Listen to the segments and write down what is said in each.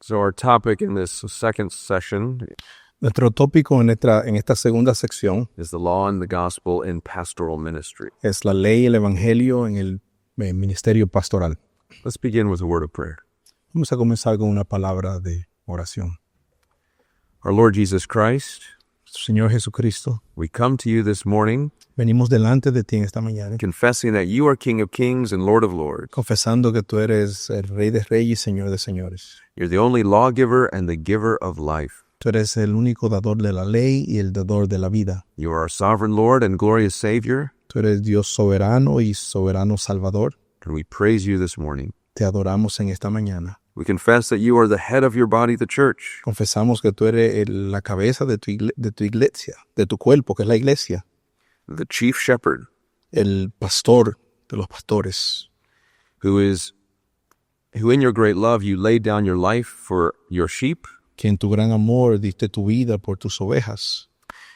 So our topic in this second session Nuestro tópico en esta segunda sección is the law and the gospel in pastoral ministry. es la ley y el evangelio en el ministerio pastoral. Let's begin with a word of prayer. Vamos a comenzar con una palabra de oración. Our Lord Jesus Christ, Señor Jesucristo, we come to you this morning venimos delante de ti en esta mañana, confessing that you are King of kings and Lord of lords. confesando que tú eres el Rey de Reyes y Señor de Señores. You're the only lawgiver and the giver of life. Tú eres el único dador de la ley y el dador de la vida. You are our sovereign Lord and glorious Savior, Tú eres Dios soberano y soberano Salvador. and we praise you this morning. Te adoramos en esta mañana. We confess that you are the head of your body, the church. Confesamos que tú eres la cabeza de tu iglesia, de tu cuerpo, que es la iglesia. The chief shepherd, El pastor de los pastores, who in your great love you laid down your life for your sheep, que en tu gran amor diste tu vida por tus ovejas.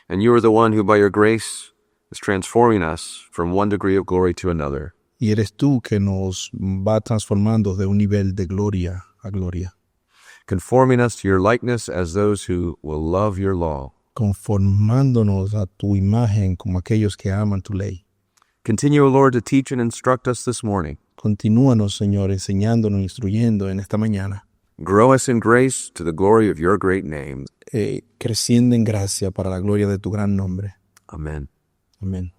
and you are the one who by your grace is transforming us from one degree of glory to another. Y eres tú que nos va transformando de un nivel de gloria a gloria, Conforming us to your likeness as those who will love your law. conformándonos a tu imagen como aquellos que aman tu ley. Continue, O Lord, to teach and instruct us this morning. Continúanos, Señor, enseñándonos, instruyendo en esta mañana, Grow us in grace to the glory of your great name. creciendo en gracia para la gloria de tu gran nombre. Amen. Amén.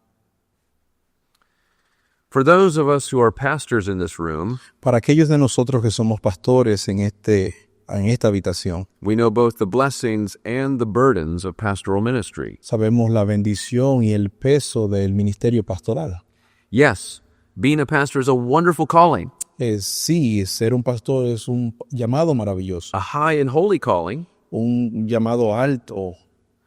For those of us who are pastors in this room, Para aquellos de nosotros que somos pastores en esta habitación, we know both the blessings and the burdens of pastoral ministry. sabemos la bendición y el peso del ministerio pastoral. Yes, being a pastor is a wonderful calling, Sí, ser un pastor es un llamado maravilloso, a high and holy calling, un llamado alto,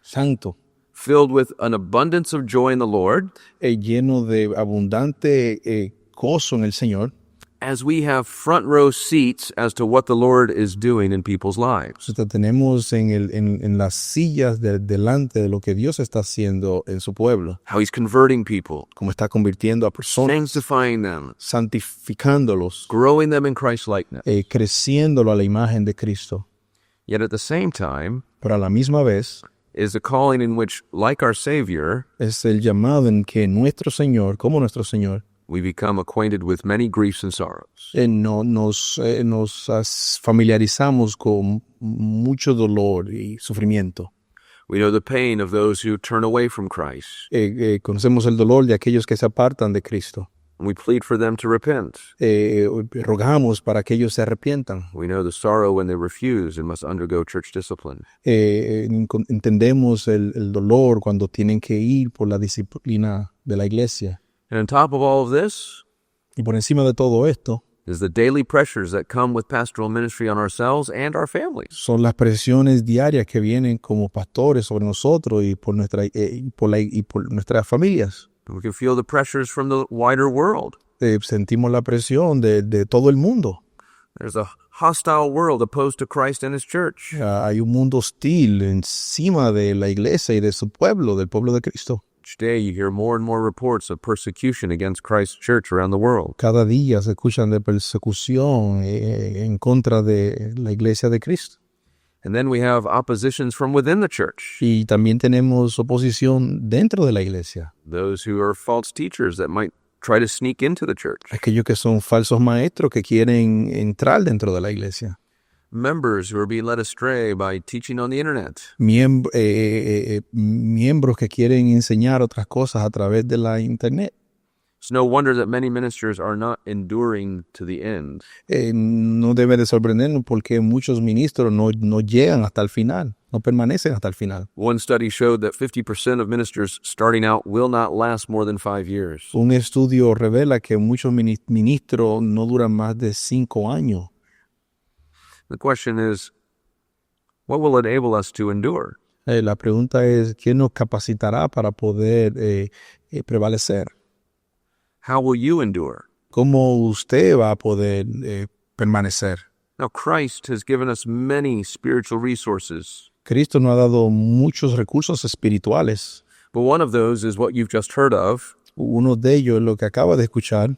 santo, filled with an abundance of joy in the Lord, lleno de abundante gozo en el Señor. as we have front row seats as to what the Lord is doing in people's lives. Nosotros tenemos en las sillas delante de lo que Dios está haciendo en su pueblo, How he's converting people, como está convirtiendo a personas, sanctifying them, santificándolos, growing them in Christ's likeness. creciéndolo a la imagen de Cristo. Yet at the same time, Pero a la misma vez is a calling in which, like our Savior, es el llamado en que nuestro Señor, como nuestro Señor, we become acquainted with many griefs and sorrows. nos familiarizamos con mucho dolor y sufrimiento. We know the pain of those who turn away from Christ, Conocemos el dolor de aquellos que se apartan de Cristo. and we plead for them to repent. Rogamos para que ellos se arrepientan. We know the sorrow when they refuse and must undergo church discipline. Entendemos el dolor cuando tienen que ir por la disciplina de la iglesia. And on top of all of this Y por encima de todo esto, is the daily pressures that come with pastoral ministry on ourselves and our families. son las presiones diarias que vienen como pastores sobre nosotros y por nuestras familias. We can feel the pressures from the wider world. Sentimos la presión de todo el mundo. There's a hostile world opposed to Christ and his church. Hay un mundo hostil encima de la iglesia y de su pueblo, del pueblo de Cristo. Each day you hear more and more reports of persecution against Christ's church around the world. Cada día se escuchan de persecución en contra de la iglesia de Cristo. And then we have oppositions from within the church. Y también tenemos oposición dentro de la iglesia. Those who are false teachers that might try to sneak into the church. Aquellos que son falsos maestros que quieren entrar dentro de la iglesia. Members who are being led astray by teaching on the internet. Miembros que quieren enseñar otras cosas a través de la internet. It's no wonder that many ministers are not enduring to the end. No debe de sorprendernos porque muchos ministros no llegan hasta el final, no permanecen hasta el final. One study showed that 50% of ministers starting out will not last more than 5 years. Un estudio revela que muchos ministros no duran más de 5 años. The question is, what will enable us to endure? La pregunta es, ¿quién nos capacitará para poder prevalecer? How will you endure? ¿Cómo usted va a poder permanecer? Now, Christ has given us many spiritual resources, Cristo nos ha dado muchos recursos espirituales. but one of those is what you've just heard of, Uno de ellos es lo que acaba de escuchar,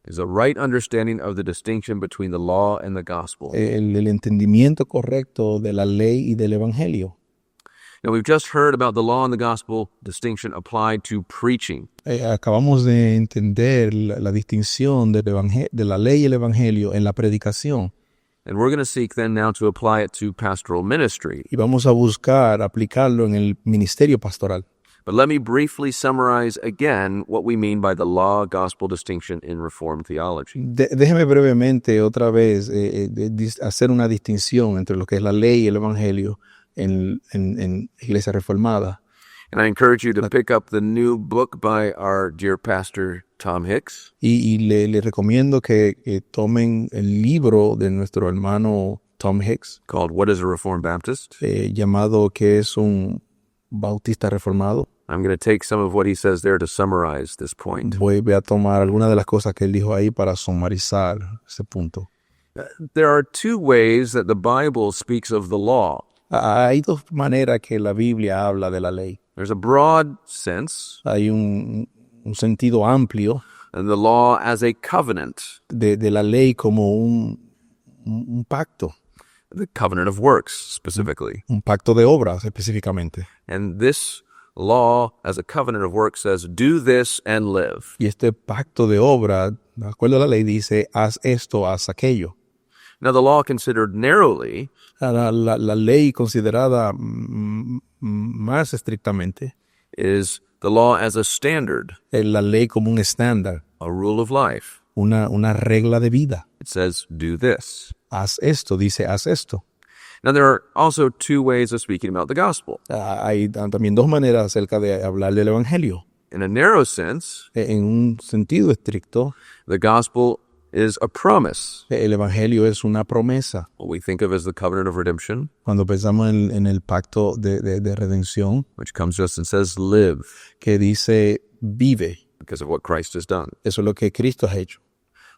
is a right understanding of the distinction between the law and the gospel. El entendimiento correcto de la ley y del evangelio. Now, we've just heard about the law and the gospel distinction applied to preaching. Acabamos de entender la distinción de la ley y el evangelio en la predicación. And we're going to seek then now to apply it to pastoral ministry. Y vamos a buscar aplicarlo en el ministerio pastoral. But let me briefly summarize again what we mean by the law-gospel distinction in Reformed theology. Déjeme brevemente otra vez hacer una distinción entre lo que es la ley y el evangelio en Iglesia Reformada. And I encourage you to pick up the new book by our dear pastor, Tom Hicks. Y le recomiendo que tomen el libro de nuestro hermano Tom Hicks, Called What is a Reformed Baptist? llamado ¿Qué es un bautista reformado? I'm going to take some of what he says there to summarize this point. Voy a tomar algunas de las cosas que él dijo ahí para sumarizar ese punto. There are two ways that the Bible speaks of the law. Hay dos maneras que la Biblia habla de la ley. There's a broad sense, Hay un sentido amplio and the law as a covenant, de la ley como un pacto, the covenant of works specifically. un pacto de obras específicamente. And this law as a covenant of works says, do this and live. Y este pacto de obra, de acuerdo a la ley, dice, haz esto, haz aquello. Now, the law considered narrowly La ley considerada más estrictamente is the law as a standard, es la ley como un estándar, a rule of life. una regla de vida. It says, do this. Haz esto, dice, haz esto. Now, there are also two ways of speaking about the gospel. Hay también dos maneras acerca de hablar del evangelio. In a narrow sense, En un sentido estricto, the gospel is a promise, el evangelio es una promesa. what we think of as the covenant of redemption, Cuando pensamos en el pacto de redención, which comes to us and says, live, que dice, vive. because of what Christ has done. Eso es lo que Cristo ha hecho.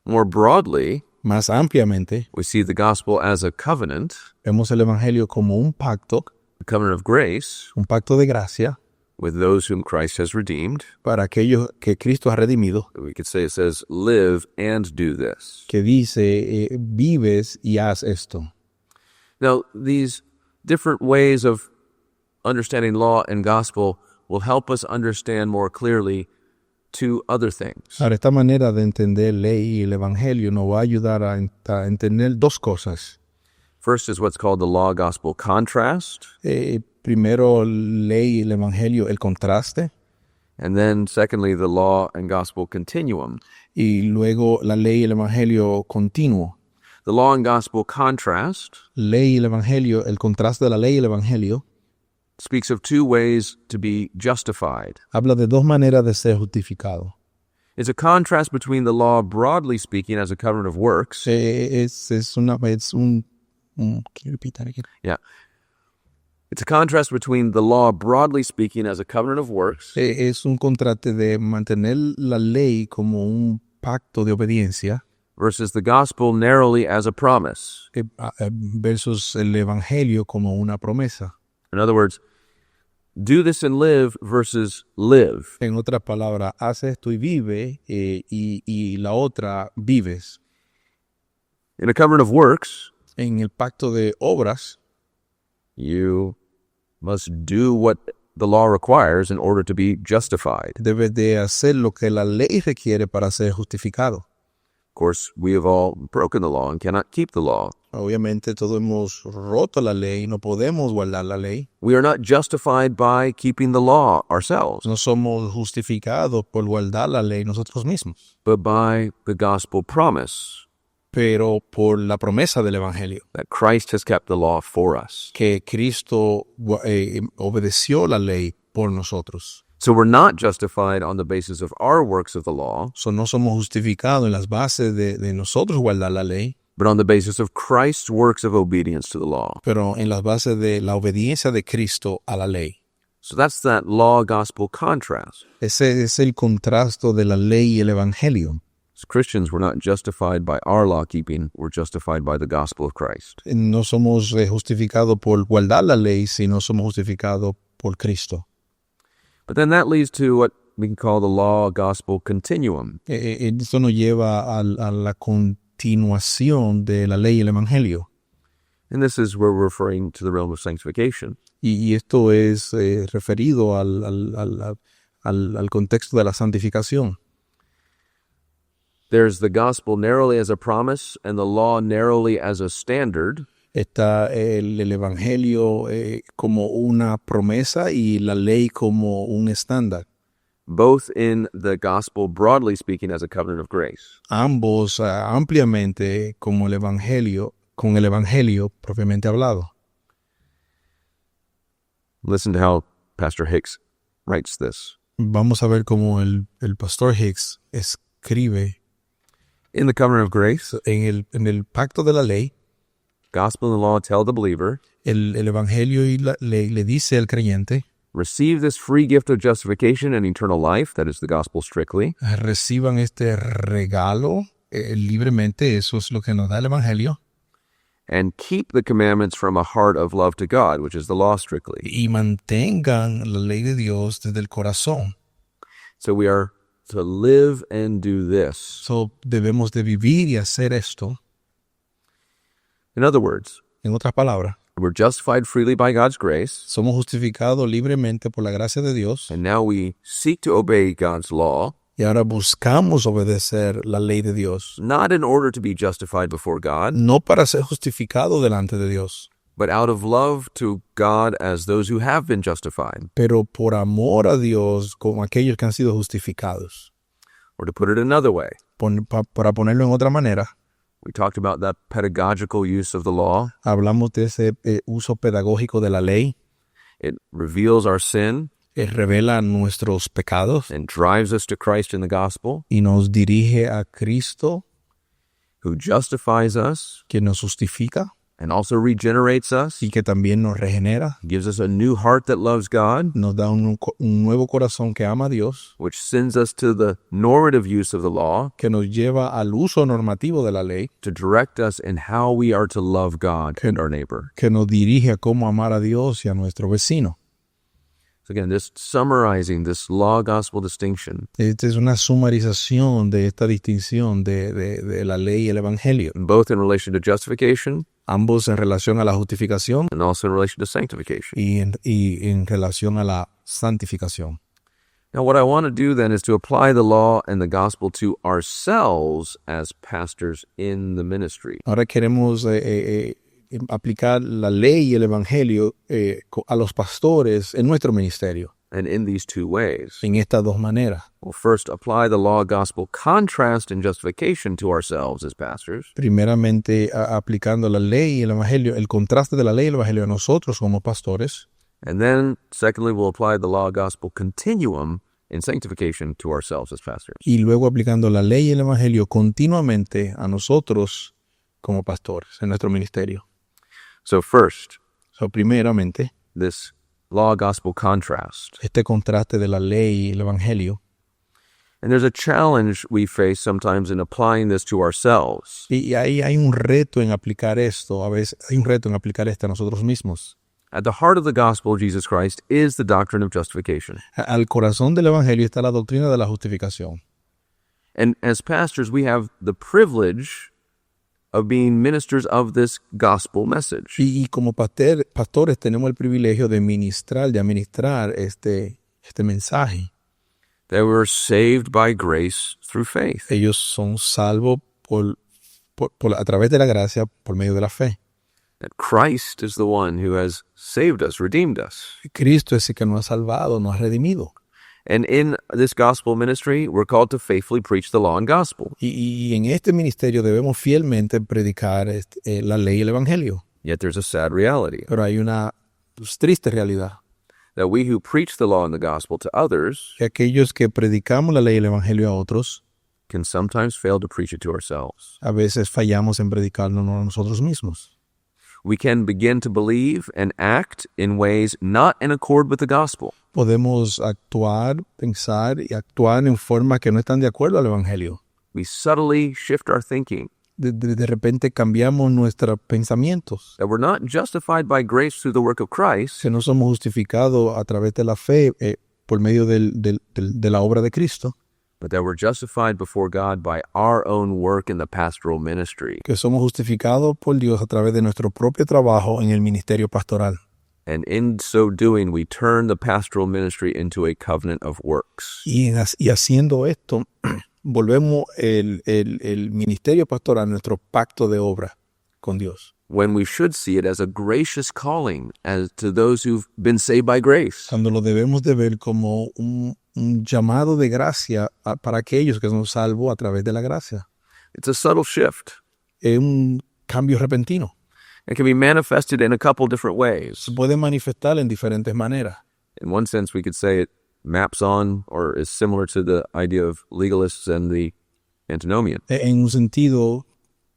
More broadly, Más ampliamente, we see the gospel as a covenant, vemos el evangelio como un pacto of grace, de gracia with those whom Christ has redeemed. para aquellos que Cristo ha redimido, We could say it says, live and do this. que dice, vives y haz esto. Now, these different ways of understanding law and gospel will help us understand more clearly two other things. Ahora, esta manera de entender ley y el evangelio nos va a ayudar a entender dos cosas. First is what's called the law-gospel contrast, Primero, ley y el evangelio, el contraste, and then secondly, the law and gospel continuum. y luego la ley y el evangelio continuo. The law and gospel contrast Ley y el evangelio, el contraste de la ley y el evangelio, speaks of two ways to be justified. habla de dos maneras de ser justificado. It's a contrast between the law, broadly speaking, as a covenant of works. Can you repeat that again? Yeah. It's a contrast between the law, broadly speaking, as a covenant of works, Es un contraste de mantener la ley como un pacto de obediencia versus the gospel narrowly as a promise. versus el evangelio como una promesa. In other words, do this and live versus live. En otras palabras, haz esto y vive, y la otra vives. In a covenant of works, En el pacto de obras, you must do what the law requires in order to be justified. debes de hacer lo que la ley requiere para ser justificado. Of course, we have all broken the law and cannot keep the law. Obviamente todos hemos roto la ley, no podemos guardar la ley. We are not justified by keeping the law ourselves, No somos justificados por guardar la ley nosotros mismos, but by the gospel promise pero por la promesa del evangelio, that Christ has kept the law for us. que Cristo obedeció la ley por nosotros. So we're not justified on the basis of our works of the law, No somos justificados en las bases de nosotros guardar la ley, but on the basis of Christ's works of obedience to the law. pero en las bases de la obediencia de Cristo a la ley. So that's that law-gospel contrast. Ese es el contraste de la ley y el evangelio. As Christians, we're not justified by our law-keeping, we're justified by the gospel of Christ. No somos justificados por guardar la ley, sino somos justificados por Cristo. But then that leads to what we can call the law-gospel continuum. Esto nos lleva a la continuación de la ley y el evangelio. And this is where we're referring to the realm of sanctification. Y esto es referido al contexto de la santificación. There's the gospel narrowly as a promise and the law narrowly as a standard. Está el evangelio como una promesa y la ley como un estándar. Both in the gospel, broadly speaking, as a covenant of grace. Ambos ampliamente como el evangelio, con el evangelio propiamente hablado. Listen to how Pastor Hicks writes this. Vamos a ver cómo el pastor Hicks escribe In the covenant of grace, en el pacto de la ley. gospel and the law tell the believer, El evangelio y la ley le dice al creyente: receive this free gift of justification and eternal life, that is the gospel strictly, reciban este regalo libremente, eso es lo que nos da el evangelio, and keep the commandments from a heart of love to God, which is the law strictly. y mantengan la ley de Dios desde el corazón. So we are to live and do this. So, debemos de vivir y hacer esto. In other words, En otras palabras, we're justified freely by God's grace, somos justificados libremente por la gracia de Dios and now we seek to obey God's law, y ahora buscamos obedecer la ley de Dios, not in order to be justified before God, no para ser justificado delante de Dios, but out of love to God as those who have been justified. pero por amor a Dios como aquellos que han sido justificados. Or to put it another way, Para ponerlo en otra manera, we talked about that pedagogical use of the law. hablamos de ese uso pedagógico de la ley. It reveals our sin Revela nuestros pecados and drives us to Christ in the gospel, y nos dirige a Cristo, who justifies us que nos justifica and also regenerates us, y que también nos regenera. gives us a new heart that loves God, Nos da un nuevo corazón que ama a Dios, which sends us to the normative use of the law que nos lleva al uso normativo de la ley, to direct us in how we are to love God and our neighbor. que nos dirige a cómo amar a Dios y a nuestro vecino. So again, just summarizing this law-gospel distinction, Esta es una sumarización de esta distinción de la ley y el evangelio, both in relation to justification ambos en relación a la justificación and also in relation to sanctification. y en relación a la santificación. Now, what I want to do then is to apply the law and the gospel to ourselves as pastors in the ministry. Ahora queremos aplicar la ley y el evangelio a los pastores en nuestro ministerio, And in these two ways, en estas dos maneras. we'll first apply the law-gospel contrast and justification to ourselves as pastors, Primeramente, aplicando la ley y el evangelio, el contraste de la ley y el evangelio a nosotros como pastores. and then secondly, we'll apply the law-gospel continuum in sanctification to ourselves as pastors. Y luego aplicando la ley y el evangelio continuamente a nosotros como pastores en nuestro ministerio. So first, So, primeramente, this law-gospel contrast. este contraste de la ley y el evangelio. And there's a challenge we face sometimes in applying this to ourselves. Y ahí hay un reto en aplicar esto, a veces hay un reto en aplicar esto a nosotros mismos. At the heart of the gospel of Jesus Christ is the doctrine of justification. Al corazón del evangelio está la doctrina de la justificación. And as pastors, we have the privilege of being ministers of this gospel message. Y como pastores tenemos el privilegio de administrar este mensaje. That we're saved by grace through faith. Ellos son salvos a través de la gracia por medio de la fe. That Christ is the one who has saved us, redeemed us. Cristo es el que nos ha salvado, nos ha redimido. And in this gospel ministry, we're called to faithfully preach the law and gospel. Y en este ministerio debemos fielmente predicar la ley y el evangelio. Yet there's a sad reality Pero hay una triste realidad. that we who preach the law and the gospel to others Que aquellos que predicamos la ley y el evangelio a otros, can sometimes fail to preach it to ourselves. a veces fallamos en predicarlo a nosotros mismos. We can begin to believe and act in ways not in accord with the gospel. Podemos actuar, pensar y actuar en formas que no están de acuerdo al evangelio. We subtly shift our thinking De repente cambiamos nuestros pensamientos. that we're not justified by grace through the work of Christ, Que no somos justificados a través de la fe por medio de la obra de Cristo, but that we're justified before God by our own work in the pastoral ministry. que somos justificados por Dios a través de nuestro propio trabajo en el ministerio pastoral. And in so doing, we turn the pastoral ministry into a covenant of works. Y haciendo esto, volvemos el ministerio pastoral, nuestro pacto de obra con Dios. When we should see it as a gracious calling as to those who've been saved by grace. Cuando lo debemos de ver como un llamado de gracia para aquellos que son salvos a través de la gracia. It's a subtle shift. Es un cambio repentino. It can be manifested in a couple different ways. Se puede manifestar en diferentes maneras. In one sense, we could say it maps on or is similar to the idea of legalists and the antinomian. En un sentido,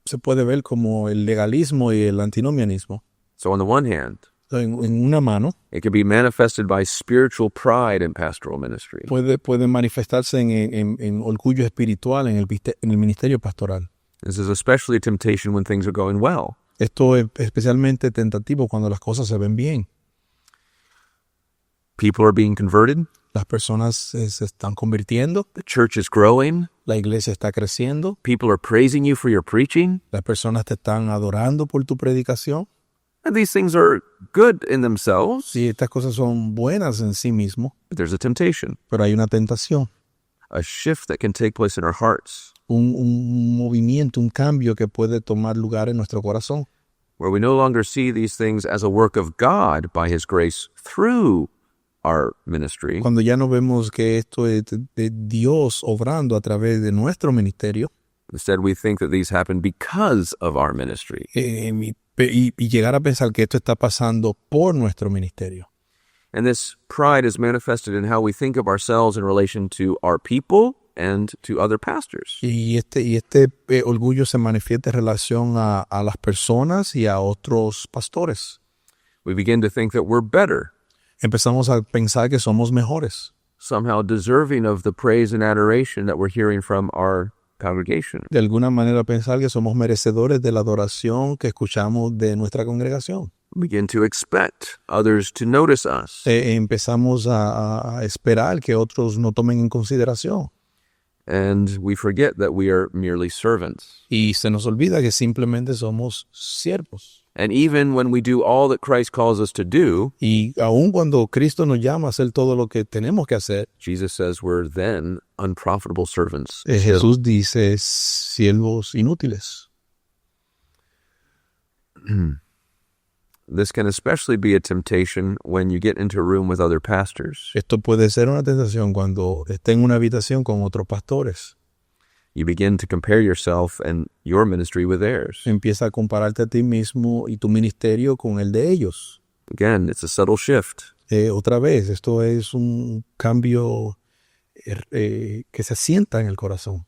se puede ver como el legalismo y el antinomianismo. So on the one hand, En una mano, it can be manifested by spiritual pride in pastoral ministry. puede manifestarse en orgullo espiritual en el ministerio pastoral. This is especially a temptation when things are going well. Esto es especialmente tentativo cuando las cosas se ven bien. People are being converted. Las personas se están convirtiendo, The church is growing. la iglesia está creciendo, People are praising you for your preaching. las personas te están adorando por tu predicación. And these things are good in themselves, Sí, estas cosas son buenas en sí mismo, but there's a temptation, pero hay una tentación, a shift that can take place in our hearts, un movimiento, un cambio que puede tomar lugar en nuestro corazón, where we no longer see these things as a work of God by His grace through our ministry, cuando ya no vemos que esto es de Dios obrando a través de nuestro ministerio, instead we think that these happen because of our ministry. y llegar a pensar que esto está pasando por nuestro ministerio. And this pride is manifested in how we think of ourselves in relation to our people and to other pastors. Y este orgullo se manifiesta en relación a las personas y a otros pastores. We begin to think that we're better, Empezamos a pensar que somos mejores, somehow deserving of the praise and adoration that we're hearing from our congregation. de alguna manera pensar que somos merecedores de la adoración que escuchamos de nuestra congregación. We begin to expect others to notice us. Empezamos a esperar que otros nos tomen en consideración. And we forget that we are merely servants. Y se nos olvida que simplemente somos siervos. And even when we do all that Christ calls us to do, Y aun cuando Cristo nos llama a hacer todo lo que tenemos que hacer, Jesus says we're then unprofitable servants. Jesús dice siervos inútiles. This can especially be a temptation when you get into a room with other pastors. Esto puede ser una tentación cuando esté en una habitación con otros pastores. You begin to compare yourself and your ministry with theirs. Empieza a compararte a ti mismo y tu ministerio con el de ellos. Again, it's a subtle shift. Otra vez, esto es un cambio que se asienta en el corazón.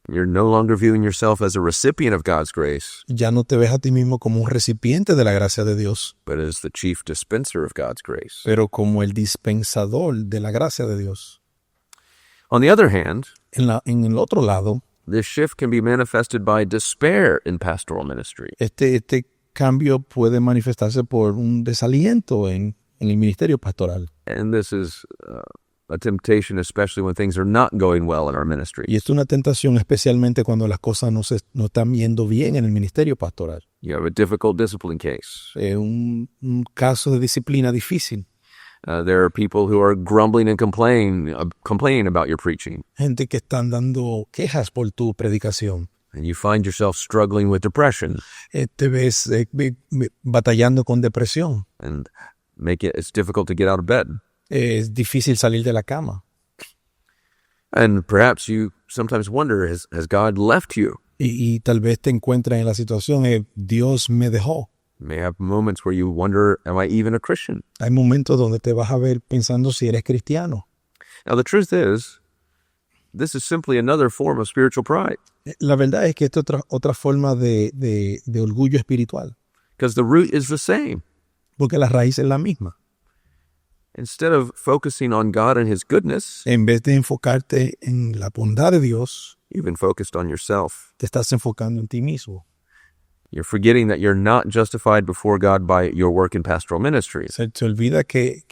You're no longer viewing yourself as a recipient of God's grace, Ya no te ves a ti mismo como un recipiente de la gracia de Dios, but as the chief dispenser of God's grace. pero como el dispensador de la gracia de Dios. On the other hand, En el otro lado, this shift can be manifested by despair in pastoral ministry. este cambio puede manifestarse por un desaliento en el ministerio pastoral. And this is a temptation, especially when things are not going well in our ministry. Y esto es una tentación especialmente cuando las cosas no están yendo bien en el ministerio pastoral. You have a difficult discipline case. Es un caso de disciplina difícil. There are people who are grumbling and complaining about your preaching. Gente que están dando quejas por tu predicación. And you find yourself struggling with depression Te ves batallando con depresión. and it's difficult to get out of bed. Es difícil salir de la cama. And perhaps you sometimes wonder, has God left you? Y tal vez te encuentras en la situación, Dios me dejó. You may have moments where you wonder, am I even a Christian? Hay momentos donde te vas a ver pensando si eres cristiano. Now, the truth is, this is simply another form of spiritual pride, La verdad es que esta es otra forma de orgullo espiritual, because the root is the same. porque la raíz es la misma. Instead of focusing on God and His goodness, En vez de enfocarte en la bondad de Dios, you've been focused on yourself. te estás enfocando en ti mismo. You're forgetting that you're not justified before God by your work in pastoral ministry. Se te olvida que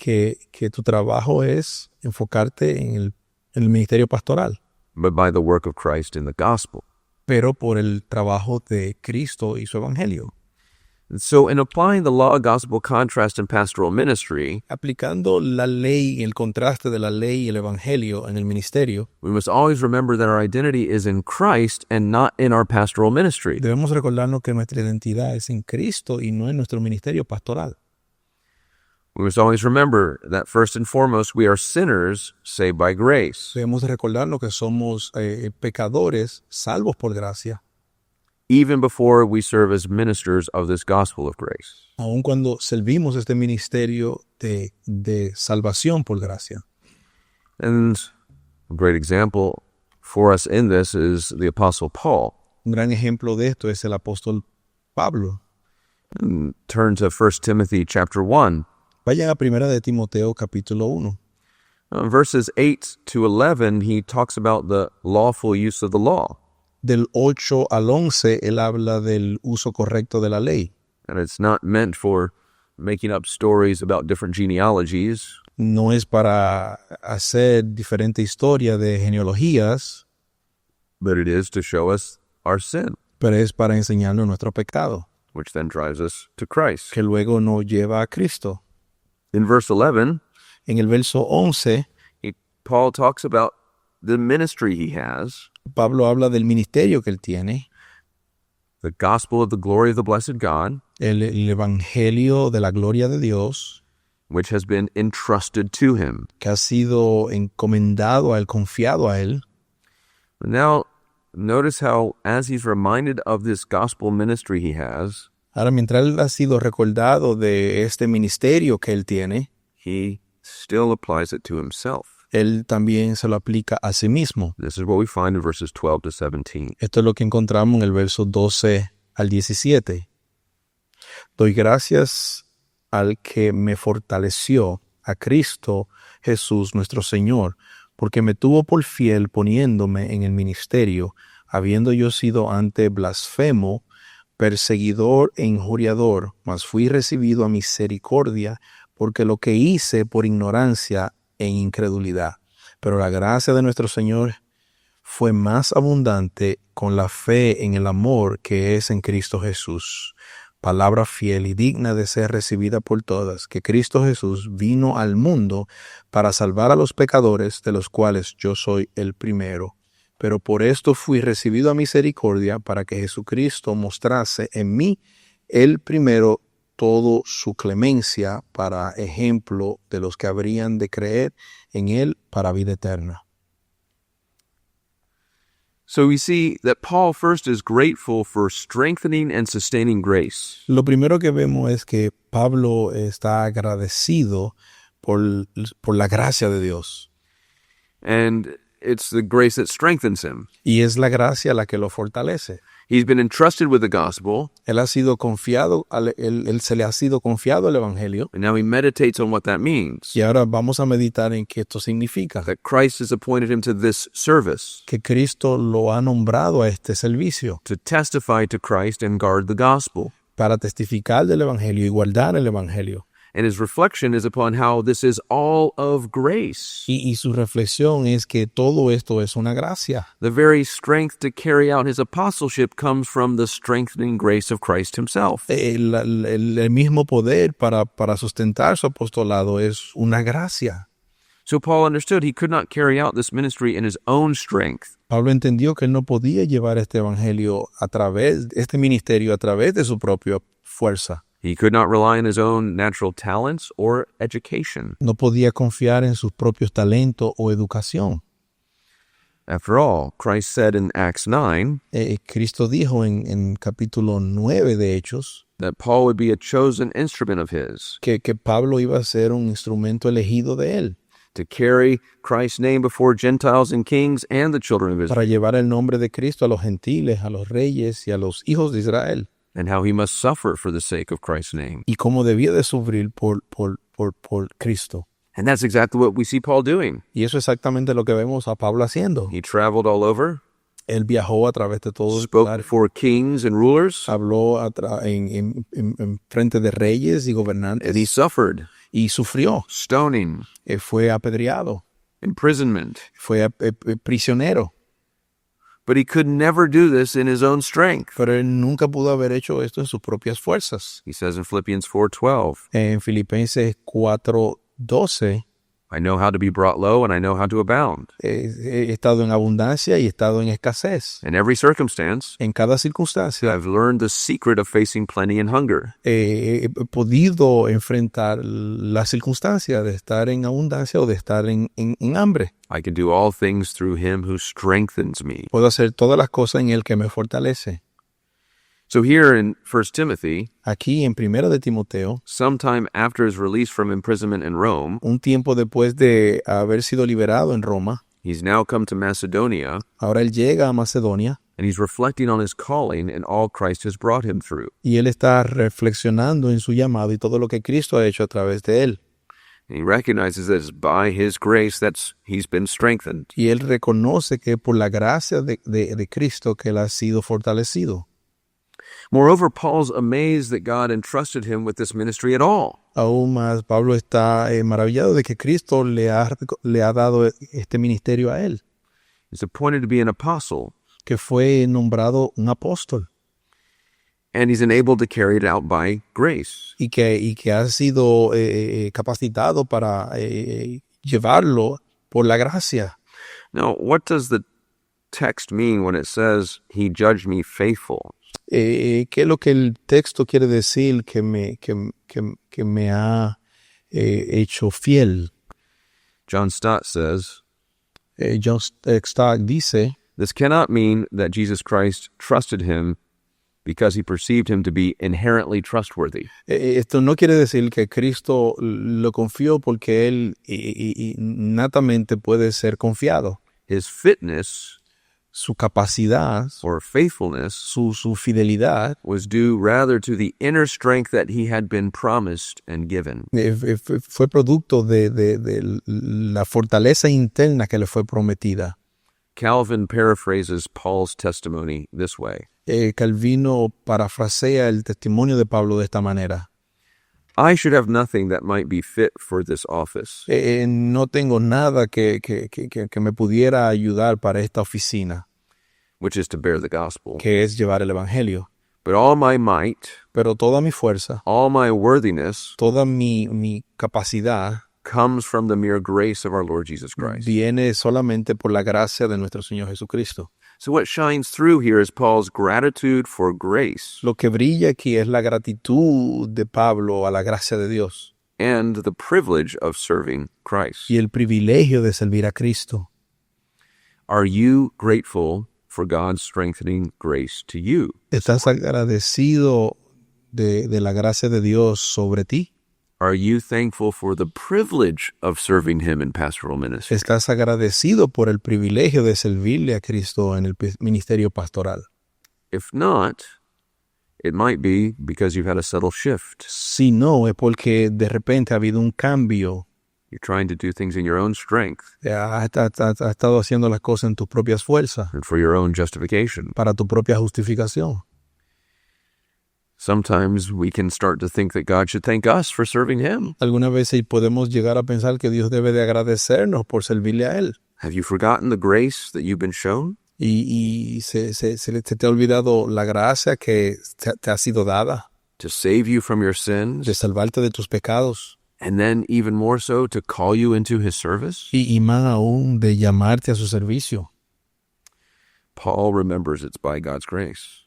tu trabajo es enfocarte en el ministerio pastoral, but by the work of Christ in the gospel. pero por el trabajo de Cristo y su evangelio. And so in applying the law-gospel contrast in pastoral ministry, Aplicando la ley, el contraste de la ley y el evangelio en el ministerio, we must always remember that our identity is in Christ and not in our pastoral ministry. debemos recordarnos que nuestra identidad es en Cristo y no en nuestro ministerio pastoral. We must always remember that first and foremost, we are sinners saved by grace. Debemos recordarnos que somos pecadores salvos por gracia, Even before we serve as ministers of this gospel of grace. aun cuando servimos este ministerio de salvación por gracia. And a great example for us in this is the Apostle Paul. Un gran ejemplo de esto es el apóstol Pablo. Turn to 1 Timothy chapter 1. Vayan a Primera de Timoteo capítulo 1. Verses 8 to 11, he talks about the lawful use of the law. Del 8 al 11, él habla del uso correcto de la ley. And it's not meant for making up stories about different genealogies, No es para hacer diferente historia de genealogías, but it is to show us our sin, pero es para enseñarnos nuestro pecado, which then drives us to Christ. que luego nos lleva a Cristo. In verse 11, En el verso 11, Paul talks about the ministry he has, Pablo habla del ministerio que él tiene, the gospel of the glory of the blessed God, el evangelio de la gloria de Dios, which has been entrusted to him. que ha sido encomendado a él, confiado a él. Now, notice how, as he's reminded of this gospel ministry he has, Ahora, mientras él ha sido recordado de este ministerio que él tiene, he still applies it to himself. él también se lo aplica a sí mismo. This is what we find in verses 12 to 17. Esto es lo que encontramos en el verso 12 al 17. Doy gracias al que me fortaleció, a Cristo Jesús nuestro Señor, porque me tuvo por fiel poniéndome en el ministerio, habiendo yo sido antes blasfemo, perseguidor e injuriador, mas fui recibido a misericordia, porque lo que hice por ignorancia e incredulidad. Pero la gracia de nuestro Señor fue más abundante con la fe en el amor que es en Cristo Jesús. Palabra fiel y digna de ser recibida por todas, que Cristo Jesús vino al mundo para salvar a los pecadores, de los cuales yo soy el primero. Pero por esto fui recibido a misericordia, para que Jesucristo mostrase en mí el primero todo su clemencia, para ejemplo de los que habrían de creer en él para vida eterna. So we see that Paul first is grateful for strengthening and sustaining grace. Lo primero que vemos es que Pablo está agradecido por la gracia de Dios. And it's the grace that strengthens him. Y es la gracia la que lo fortalece. He's been entrusted with the gospel, Él ha sido confiado, él se le ha sido confiado el evangelio. and now he meditates on what that means. Y ahora vamos a meditar en qué esto significa. That Christ has appointed him to this service, Que Cristo lo ha nombrado a este servicio to testify to Christ and guard the gospel. para testificar del evangelio y guardar el evangelio. And his reflection is upon how this is all of grace. Y su reflexión es que todo esto es una gracia. The very strength to carry out his apostleship comes from the strengthening grace of Christ himself. El mismo poder para sustentar su apostolado es una gracia. So Paul understood he could not carry out this ministry in his own strength. Pablo entendió que él no podía llevar este evangelio este ministerio a través de su propia fuerza. He could not rely on his own natural talents or education. No podía confiar en sus propios talentos o educación. After all, Christ said in Acts 9 Cristo dijo en capítulo 9 de Hechos that Paul would be a chosen instrument of his que Pablo iba a ser un instrumento elegido de él to carry Christ's name before Gentiles and kings and the children of Israel, para llevar el nombre de Cristo a los gentiles, a los reyes y a los hijos de Israel. and how he must suffer for the sake of Christ's name. Y cómo debía de sufrir por Cristo. And that's exactly what we see Paul doing. Y eso es exactamente lo que vemos a Pablo haciendo. He traveled all over, Él viajó a través de todos los spoke lugares. before kings and rulers, Habló en frente de reyes y gobernantes and he suffered y sufrió. stoning, Fue apedreado, imprisonment. fue prisionero. But he could never do this in his own strength. Pero él nunca pudo haber hecho esto en sus propias fuerzas. He says in Philippians 4:12, En Filipenses 4:12, I know how to be brought low and I know how to abound. he estado en abundancia y he estado en escasez. In every circumstance, En cada circunstancia I've learned the secret of facing plenty and hunger. he podido enfrentar la circunstancia de estar en abundancia o de estar en hambre. I can do all things through him who strengthens me. Puedo hacer todas las cosas en el que me fortalece. So here in 1 Timothy, Aquí en 1 de Timoteo, sometime after his release from imprisonment in Rome, un tiempo después de haber sido liberado en Roma, he's now come to Macedonia, ahora él llega a Macedonia and he's reflecting on his calling and all Christ has brought him through. y él está reflexionando en su llamado y todo lo que Cristo ha hecho a través de él. And he recognizes that it's by his grace he's been strengthened. Y él reconoce que por la gracia de Cristo que él ha sido fortalecido. Moreover, Paul's amazed that God entrusted him with this ministry at all. Aún más, Pablo está maravillado de que Cristo le ha dado este ministerio a él, He's appointed to be an apostle, que fue nombrado un apóstol and he's enabled to carry it out by grace. y que ha sido capacitado para llevarlo por la gracia. Now, what does the text mean when it says, he judged me faithful? ¿Qué es lo que el texto quiere decir que me ha hecho fiel? John Stott says, John Stott dice, this cannot mean that Jesus Christ trusted him because he perceived him to be inherently trustworthy. Esto no quiere decir que Cristo lo confió porque él innatamente puede ser confiado. His fitness Su capacidad, or faithfulness su fidelidad, was due rather to the inner strength that he had been promised and given. fue producto de la fortaleza interna que le fue prometida. Calvin paraphrases Paul's testimony this way. Calvino parafrasea el testimonio de Pablo de esta manera. I should have nothing that might be fit for this office, No tengo nada que me pudiera ayudar para esta oficina, which is to bear the gospel. que es llevar el evangelio. But all my might, Pero toda mi fuerza, all my worthiness toda mi capacidad comes from the mere grace of our Lord Jesus Christ. viene solamente por la gracia de nuestro Señor Jesucristo. So what shines through here is Paul's gratitude for grace Lo que brilla aquí es la gratitud de Pablo a la gracia de Dios and the privilege of serving Christ. y el privilegio de servir a Cristo. Are you grateful for God's strengthening grace to you? ¿Estás agradecido de la gracia de Dios sobre ti? Are you thankful for the privilege of serving him in pastoral ministry? ¿Estás agradecido por el privilegio de servirle a Cristo en el ministerio pastoral? If not, it might be because you've had a subtle shift. Si no, es porque de repente ha habido un cambio. You're trying to do things in your own strength Has estado haciendo las cosas en tus propias fuerzas, and for your own justification. para tu propia justificación. Sometimes we can start to think that God should thank us for serving him. Algunas veces podemos llegar a pensar que Dios debe de agradecernos por servirle a Él. Have you forgotten the grace that you've been shown? Y se te ha olvidado la gracia que te ha sido dada To save you from your de sins, salvarte de tus pecados and then even more so to call you into his service? y más aún de llamarte a su servicio. Paul remembers it's by God's grace.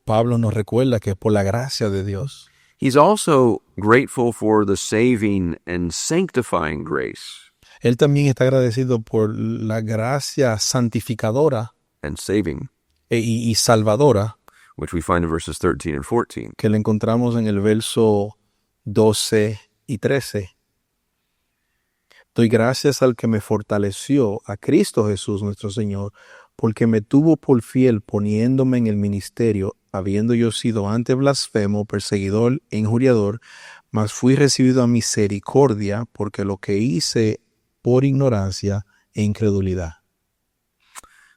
Pablo nos recuerda que es por la gracia de Dios. He's also grateful for the saving and sanctifying grace Él también está agradecido por la gracia santificadora and saving, y salvadora which we find in verses 13 and 14. que le encontramos en el verso 12 y 13. Doy gracias al que me fortaleció, a Cristo Jesús nuestro Señor, porque me tuvo por fiel poniéndome en el ministerio, habiendo yo sido antes blasfemo, perseguidor e injuriador, mas fui recibido a misericordia, porque lo que hice por ignorancia e incredulidad.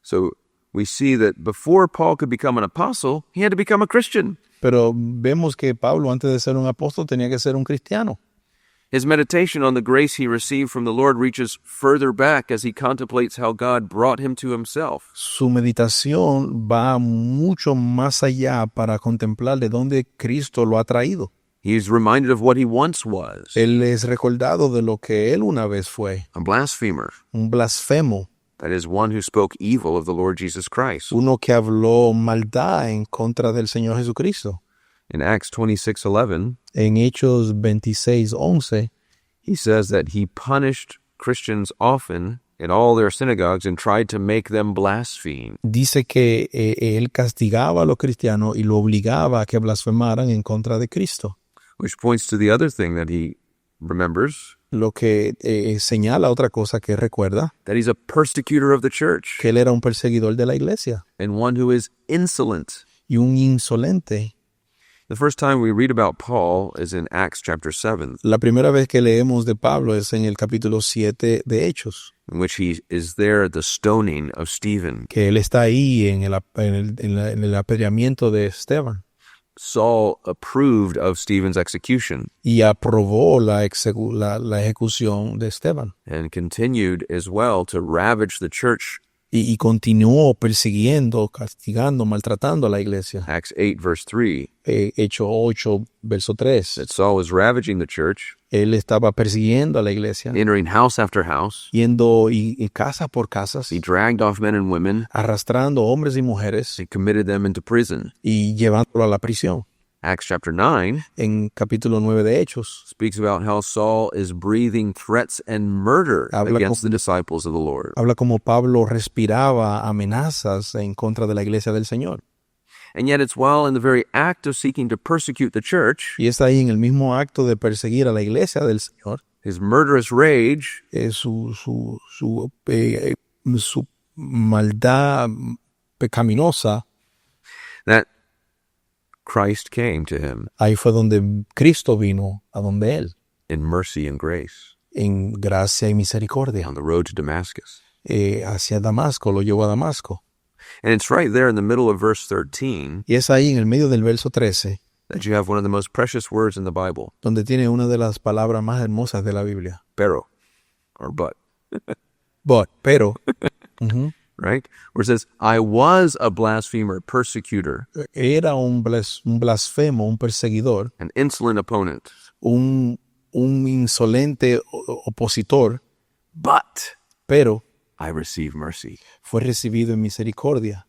So we see that before Paul could become an apostle, he had to become a Christian. Pero vemos que Pablo, antes de ser un apóstol, tenía que ser un cristiano. His meditation on the grace he received from the Lord reaches further back as he contemplates how God brought him to himself. Su meditación va mucho más allá para contemplar de dónde Cristo lo ha traído. He is reminded of what he once was, Él es recordado de lo que él una vez fue, a blasphemer, un blasfemo, that is, one who spoke evil of the Lord Jesus Christ. uno que habló maldad en contra del Señor Jesucristo. In Acts 26:11, En Hechos 26:11, he says that he punished Christians often in all their synagogues and tried to make them blaspheme. dice que él castigaba a los cristianos y lo obligaba a que blasfemaran en contra de Cristo. Which points to the other thing that he remembers, Lo que señala otra cosa que recuerda, that he's a persecutor of the church que él era un perseguidor de la iglesia and one who is insolent. y un insolente. The first time we read about Paul is in Acts chapter 7, La primera vez que leemos de Pablo es en el capítulo 7 de Hechos, in which he is there at the stoning of Stephen. que él está ahí en el apedreamiento de Esteban Saul approved of Stephen's execution y aprobó la ejecución de Esteban and continued as well to ravage the church. y continuó persiguiendo, castigando, maltratando a la iglesia. Acts 8 verse 3, Hechos 8, verso 3. that Saul was ravaging the church, Él estaba persiguiendo a la iglesia, entering house after house. yendo y casa por casas, He dragged off men and women arrastrando hombres y mujeres and committed them into prison. y llevándolo a la prisión. Acts chapter 9 En capítulo 9 de Hechos, speaks about how Saul is breathing threats and murder Habla against como- the disciples of the Lord. habla como Pablo respiraba amenazas en contra de la iglesia del Señor. And yet it's while in the very act of seeking to persecute the church, Y es ahí en el mismo acto de perseguir a la iglesia del Señor, his murderous rage, su maldad pecaminosa, that Christ came to him ahí fue donde Cristo vino a donde él, in mercy and grace en gracia y misericordia. on the road to Damascus. Hacia Damasco, lo llevó a Damasco. And it's right there in the middle of verse 13 Y es ahí en el medio del verso 13, that you have one of the most precious words in the Bible, donde tiene una de las palabras más hermosas de la Biblia. pero, or but, Pero, right? Where it says, I was a blasphemer, persecutor, era un blasfemo, un perseguidor, an insolent opponent, un insolente opositor, but pero I received mercy. fue recibido en misericordia.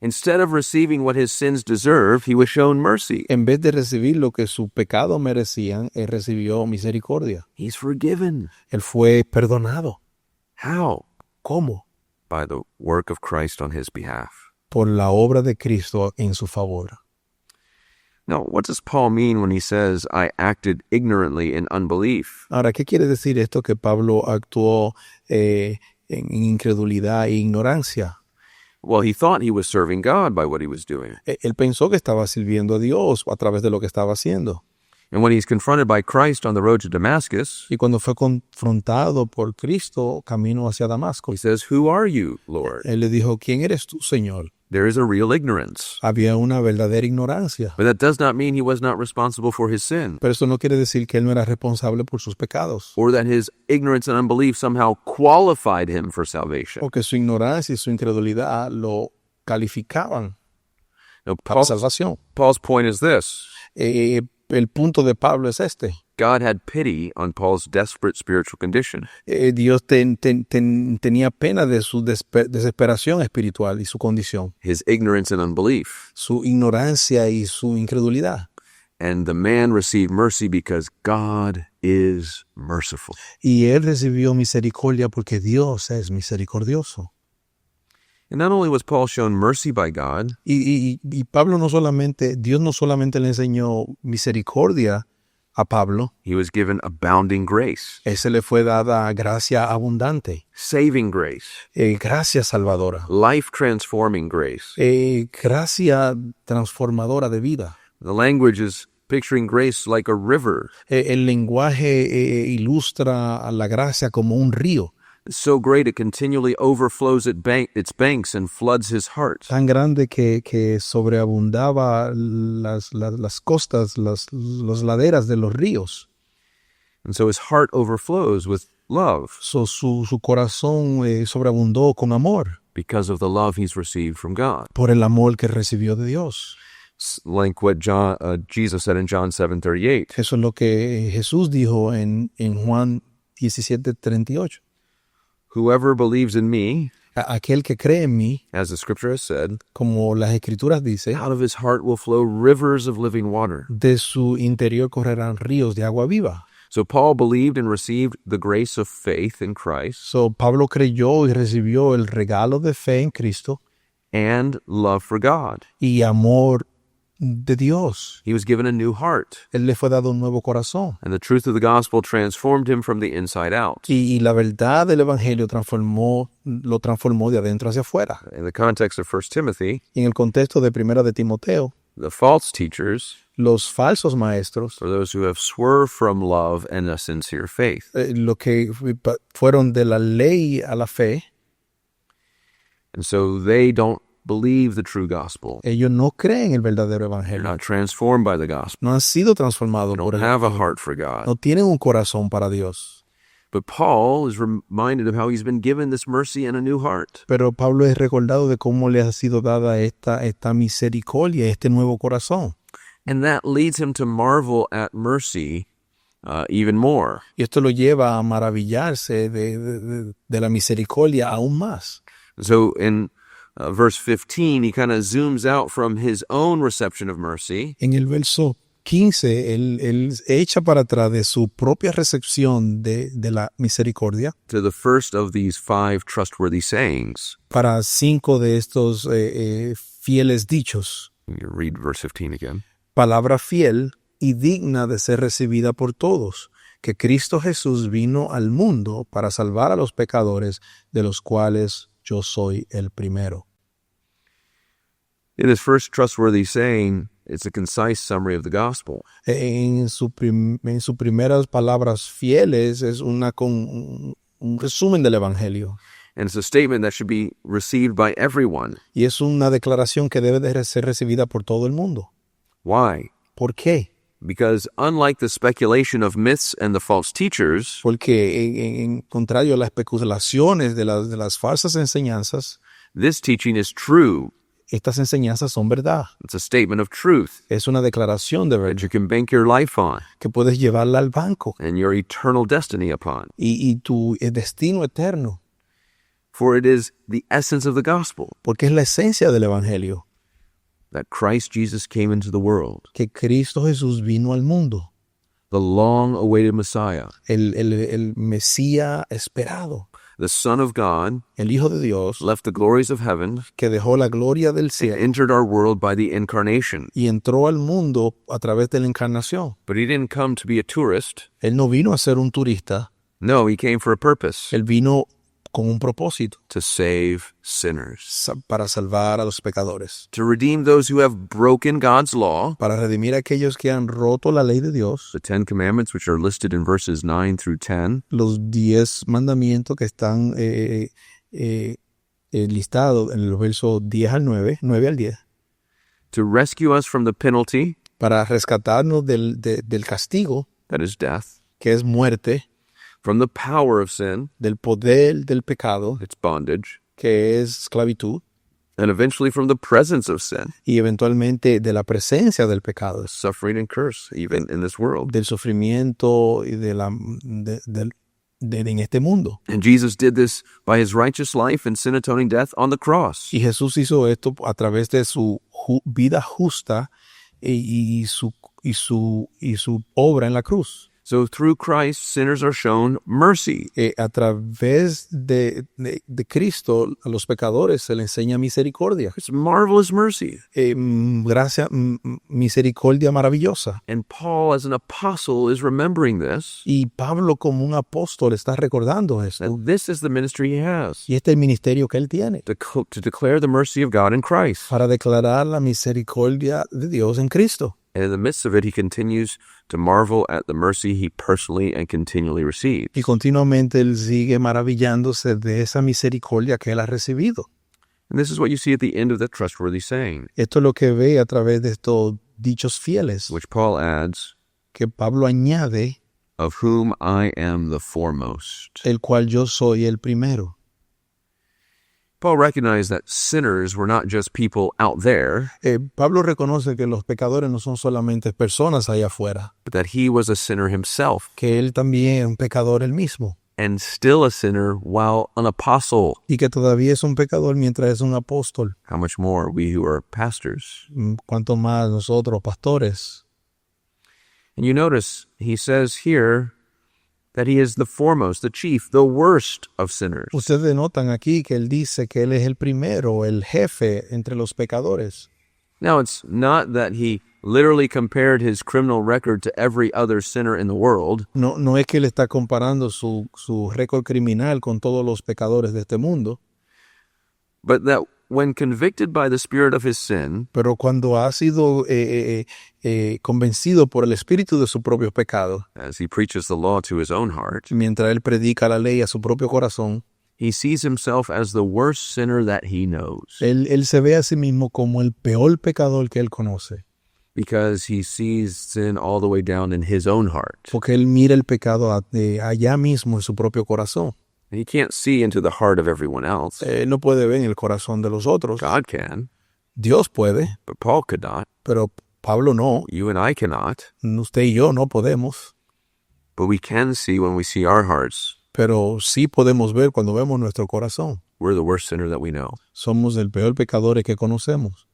Instead of receiving what his sins deserve, he was shown mercy. En vez de recibir lo que sus pecados merecían, él recibió misericordia. He's forgiven. Él fue perdonado. How? ¿Cómo? By the work of Christ on his behalf. Por la obra de Cristo en su favor. Now, what does Paul mean when he says, I acted ignorantly in unbelief? Ahora, ¿qué quiere decir esto que Pablo actuó en incredulidad e ignorancia? Well, he thought he was serving God by what he was doing. Él pensó que estaba sirviendo a Dios a través de lo que estaba haciendo. And when he's confronted by Christ on the road to Damascus, Y cuando fue confrontado por Cristo camino hacia Damasco, he says, Who are you, Lord? él le dijo, ¿quién eres tú, Señor? There is a real ignorance. Había una verdadera ignorancia. But that does not mean he was not responsible for his sin, Pero eso no quiere decir que él no era responsable por sus pecados, or that his ignorance and unbelief somehow qualified him for salvation. o que su ignorancia y su incredulidad lo calificaban No, para salvación. Paul's point is this. El punto de Pablo es este. God had pity on Paul's desperate spiritual condition. Dios tenía pena de su desesperación espiritual y su condición, His ignorance and unbelief. su ignorancia y su incredulidad. And the man received mercy because God is merciful. Y él recibió misericordia porque Dios es misericordioso. And not only was Paul shown mercy by God, Y Pablo Dios no solamente le enseñó misericordia a Pablo, he was given abounding grace, se le fue dada gracia abundante, saving grace, gracia salvadora, life-transforming grace. gracia transformadora de vida. The language is picturing grace like a river. El lenguaje ilustra a la gracia como un río, It's so great it continually overflows its banks and floods his heart. tan grande que sobreabundaba las costas, las laderas de los ríos. And so his heart overflows with love Su corazón sobreabundó con amor because of the love he's received from God. por el amor que recibió de Dios. Like what Jesus said in John 7:38. Eso es lo que Jesús dijo en Juan 17:38. Whoever believes in me, Aquel que cree en mí, as the scripture has said, como las escrituras dicen, out of his heart will flow rivers of living water. de su interior correrán ríos de agua viva. So Paul believed and received the grace of faith in Christ So, Pablo creyó y recibió el regalo de fe en Cristo and love for God. y amor de Dios. He was given a new heart, Él le fue dado un nuevo corazón. and the truth of the gospel transformed him from the inside out. Y la verdad del Evangelio lo transformó de adentro hacia afuera. In the context of 1 Timothy, Y en el contexto de Primera de Timoteo, the false teachers los falsos maestros, are those who have swerved from love and a sincere faith. lo que fueron de la ley a la fe, And so they don't believe the true gospel. ellos no creen el verdadero They're Evangelio. not transformed by the gospel. No han sido transformados They por don't el have a heart for God. No tienen un corazón para Dios. But Paul is reminded of how he's been given this mercy and a new heart. Pero Pablo es recordado de cómo le ha sido dada esta misericordia, este nuevo corazón. And that leads him to marvel at mercy even more. Y esto lo lleva a maravillarse de la misericordia aún más. So in verse 15, he kind of zooms out from his own reception of mercy En el verso 15, él echa para atrás de su propia recepción de la misericordia to the first of these 5 trustworthy sayings. para 5 de estos fieles dichos. You read verse 15 again. Palabra fiel y digna de ser recibida por todos, que Cristo Jesús vino al mundo para salvar a los pecadores, de los cuales yo soy el primero. In his first trustworthy saying, it's a concise summary of the gospel. En sus primeras palabras fieles es un resumen del Evangelio. And it's a statement that should be received by everyone. Y es una declaración que debe de ser recibida por todo el mundo. Why? ¿Por qué? Because unlike the speculation of myths and the false teachers, Porque en contrario a las especulaciones de las falsas enseñanzas, this teaching is true. estas enseñanzas son verdad. It's a statement of truth Es una declaración de that verdad you can bank your life on que puedes llevarla al banco and your eternal destiny upon. y tu destino eterno, For it is the essence of the gospel porque es la esencia del Evangelio, that Christ Jesus came into the world, que Cristo Jesús vino al mundo, the long-awaited Messiah, el Mesías esperado, the Son of God, el Hijo de Dios, left the glories of heaven, que dejó la gloria del and cielo entered our world by the incarnation. y entró al mundo a través de la encarnación. But he didn't come to be a tourist. Él no vino a ser un turista, No, he came for a purpose, él vino con un propósito, to save sinners, para salvar a los pecadores, to redeem those who have broken God's law, para redimir a aquellos que han roto la ley de Dios, the 10 commandments, which are listed in verses 9 through 10, los 10 mandamientos que están listados en los versos 10 al 9 al 10, to rescue us from the penalty, para rescatarnos del castigo, that is death, que es muerte, from the power of sin, del poder del pecado, its bondage, que es esclavitud, and eventually from the presence of sin, y eventualmente de la presencia del pecado, suffering and curse, even in this world. del sufrimiento y en este mundo. And Jesus did this by his righteous life and sin-atoning death on the cross. Y Jesús hizo esto a través de su vida justa y su obra en la cruz. So through Christ, sinners are shown mercy. A través de Cristo, a los pecadores se les enseña misericordia. It's marvelous mercy. Misericordia maravillosa. And Paul, as an apostle, is remembering this. Y Pablo, como un apóstol, está recordando esto. And this is the ministry he has, Y este es el ministerio que él tiene, to declare the mercy of God in Christ. para declarar la misericordia de Dios en Cristo. And in the midst of it, he continues to marvel at the mercy he personally and continually receives. Y continuamente él sigue maravillándose de esa misericordia que él ha recibido. And this is what you see at the end of that trustworthy saying, Esto es lo que ve a través de estos dichos fieles, which Paul adds, que Pablo añade, of whom I am the foremost. el cual yo soy el primero. Paul recognized that sinners were not just people out there, Pablo reconoce que los pecadores no son solamente personas allá afuera, but that he was a sinner himself, que él también es un pecador él mismo, and still a sinner while an apostle. y que todavía es un pecador mientras es un apóstol. How much more we who are pastors? Cuanto más nosotros, pastores. And you notice he says here that he is the foremost, the chief, the worst of sinners. Ustedes notan aquí que él dice que él es el primero, el jefe entre los pecadores. Now, it's not that he literally compared his criminal record to every other sinner in the world, No es que él está comparando su récord criminal con todos los pecadores de este mundo, but that when convicted by the spirit of his sin, pero cuando ha sido convencido por el espíritu de su propio pecado, as he preaches the law to his own heart, mientras él predica la ley a su propio corazón, he sees himself as the worst sinner that he knows, él se ve a sí mismo como el peor pecador que él conoce, because he sees sin all the way down in his own heart. porque él mira el pecado allá mismo en su propio corazón. He can't see into the heart of everyone else. Él no puede ver en el corazón de los otros. God can, Dios puede, but Paul could not. pero Pablo no. You and I cannot. Usted y yo no podemos, But we can see when we see our hearts, pero sí podemos ver cuando vemos nuestro corazón. we're the worst sinner that we know. Somos el peor pecador que conocemos.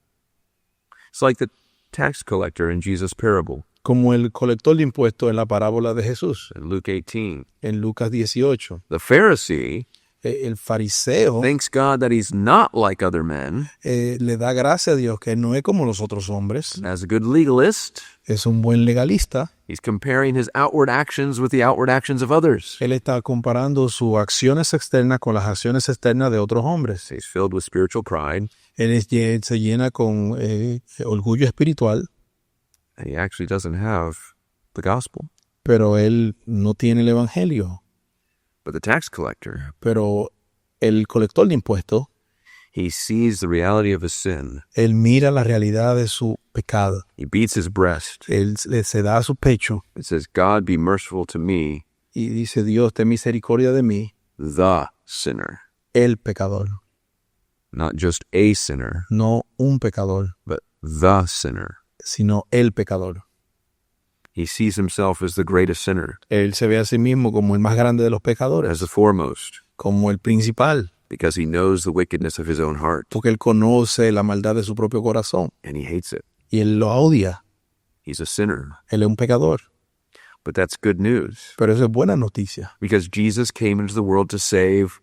It's like the tax collector in Jesus' parable Como el colector de impuestos en la parábola de Jesús, in Luke 18. en Lucas 18. The Pharisee El fariseo thanks God that he's not like other men. le da gracia a Dios que no es como los otros hombres. As a good legalist, Es un buen legalista. he's comparing his outward actions with the outward actions of others. Él está comparando sus acciones externas con las acciones externas de otros hombres. He's filled with spiritual pride, Se llena con orgullo espiritual, and he actually doesn't have the gospel. pero él no tiene el evangelio. But the tax collector, Pero el colector de impuestos, he sees the reality of his sin. él mira la realidad de su pecado. He beats his breast. Él se da a su pecho It says, God be merciful to me, y dice, Dios, ten misericordia de mí, the sinner. el pecador. Not just a sinner, No un pecador, but the sinner. sino el pecador. He sees himself as the greatest sinner, Él se ve a sí mismo como el más grande de los pecadores, as the foremost, como el principal, because he knows the wickedness of his own heart, porque él conoce la maldad de su propio corazón and he hates it. y él lo odia. He's a sinner. Él es un pecador. But that's good news, Pero eso es buena noticia, because Jesus came into the world to save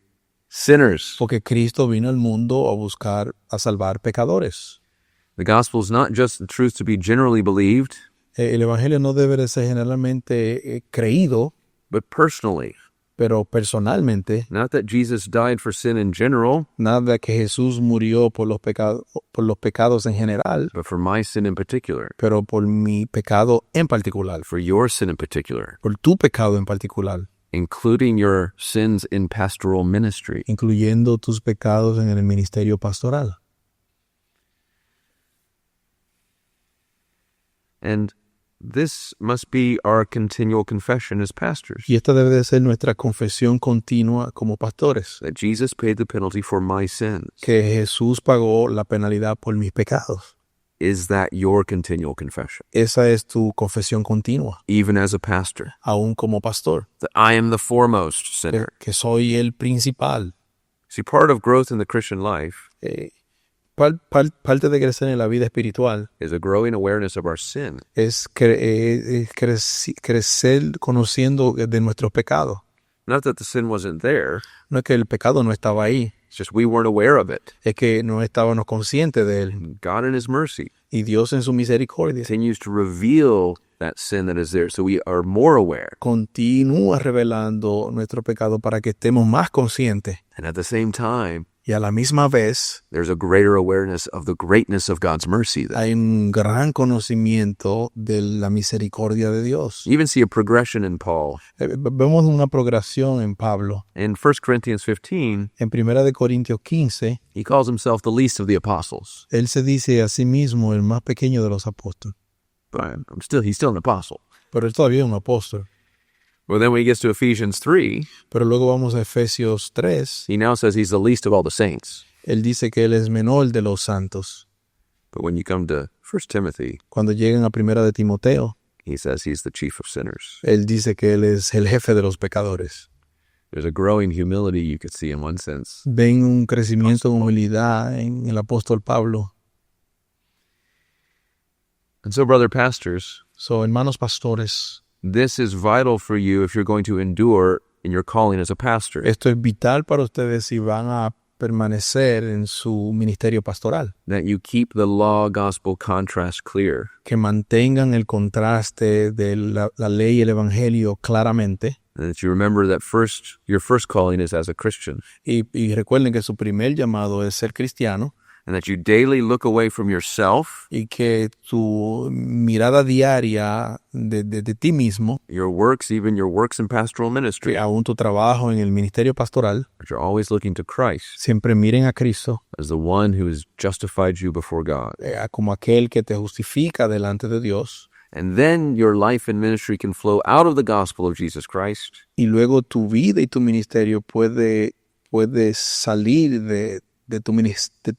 sinners. porque Cristo vino al mundo a salvar pecadores. The gospel is not just the truth to be generally believed, El evangelio no debe de ser generalmente creído, but personally. pero personalmente, Not that Jesus died for sin in general, nada que Jesús murió por los pecados en general, but for my sin in particular, pero por mi pecado en particular, for your sin in particular, por tu pecado en particular, including your sins in pastoral ministry. incluyendo tus pecados en el ministerio pastoral. And this must be our continual confession as pastors, Y esta debe de ser nuestra confesión continua como pastores, that Jesus paid the penalty for my sins. que Jesús pagó la penalidad por mis pecados. Is that your continual confession, Esa es tu confesión continua, even as a pastor, aún como pastor, that I am the foremost sinner? que soy el principal. See, part of growth in the Christian life Parte de crecer en la vida espiritual is a growing awareness of our sin. es crecer conociendo de nuestros pecados. Not that the sin wasn't there, No es que el pecado no estaba ahí, it's just we weren't aware of it. es que no estábamos conscientes de él. God in his mercy Y Dios en su misericordia continues to reveal that sin that is there so we are more aware. continúa revelando nuestro pecado para que estemos más conscientes. And at the same time, Y a la misma vez there's a greater awareness of the greatness of God's mercy. hay un gran conocimiento de la misericordia de Dios. You even see a progression in Paul. Vemos una progresión en Pablo. In 1 Corinthians 15, En 1 de Corintios 15, he calls himself the least of the apostles. él se dice a sí mismo el más pequeño de los apóstoles. But he's still an apostle. Pero él todavía es un apóstol. Well, then when he gets to Ephesians 3, Pero luego vamos a Efesios 3. he now says he's the least of all the saints. Él dice que él es menor de los santos. But when you come to 1 Timothy, Cuando llegan a primera de Timoteo, he says he's the chief of sinners. él dice que él es el jefe de los pecadores. There's a growing humility you could see in one sense. Ven un crecimiento de humildad en el apóstol Pablo. And so, brother pastors, So, hermanos pastores, this is vital for you if you're going to endure in your calling as a pastor. esto es vital para ustedes si van a permanecer en su ministerio pastoral. That you keep the law-gospel contrast clear. Que mantengan el contraste de la ley y el evangelio claramente. And that you remember that your first calling is as a Christian. Y recuerden que su primer llamado es ser cristiano. And that you daily look away from yourself, Y que tu mirada diaria de ti mismo, your works, even your works in pastoral ministry, aún tu trabajo en el ministerio pastoral, that you're always looking to Christ siempre miren a Cristo as the one who has justified you before God. Como aquel que te justifica delante de Dios. And then your life and ministry can flow out of the gospel of Jesus Christ. Y luego tu vida y tu ministerio puede salir de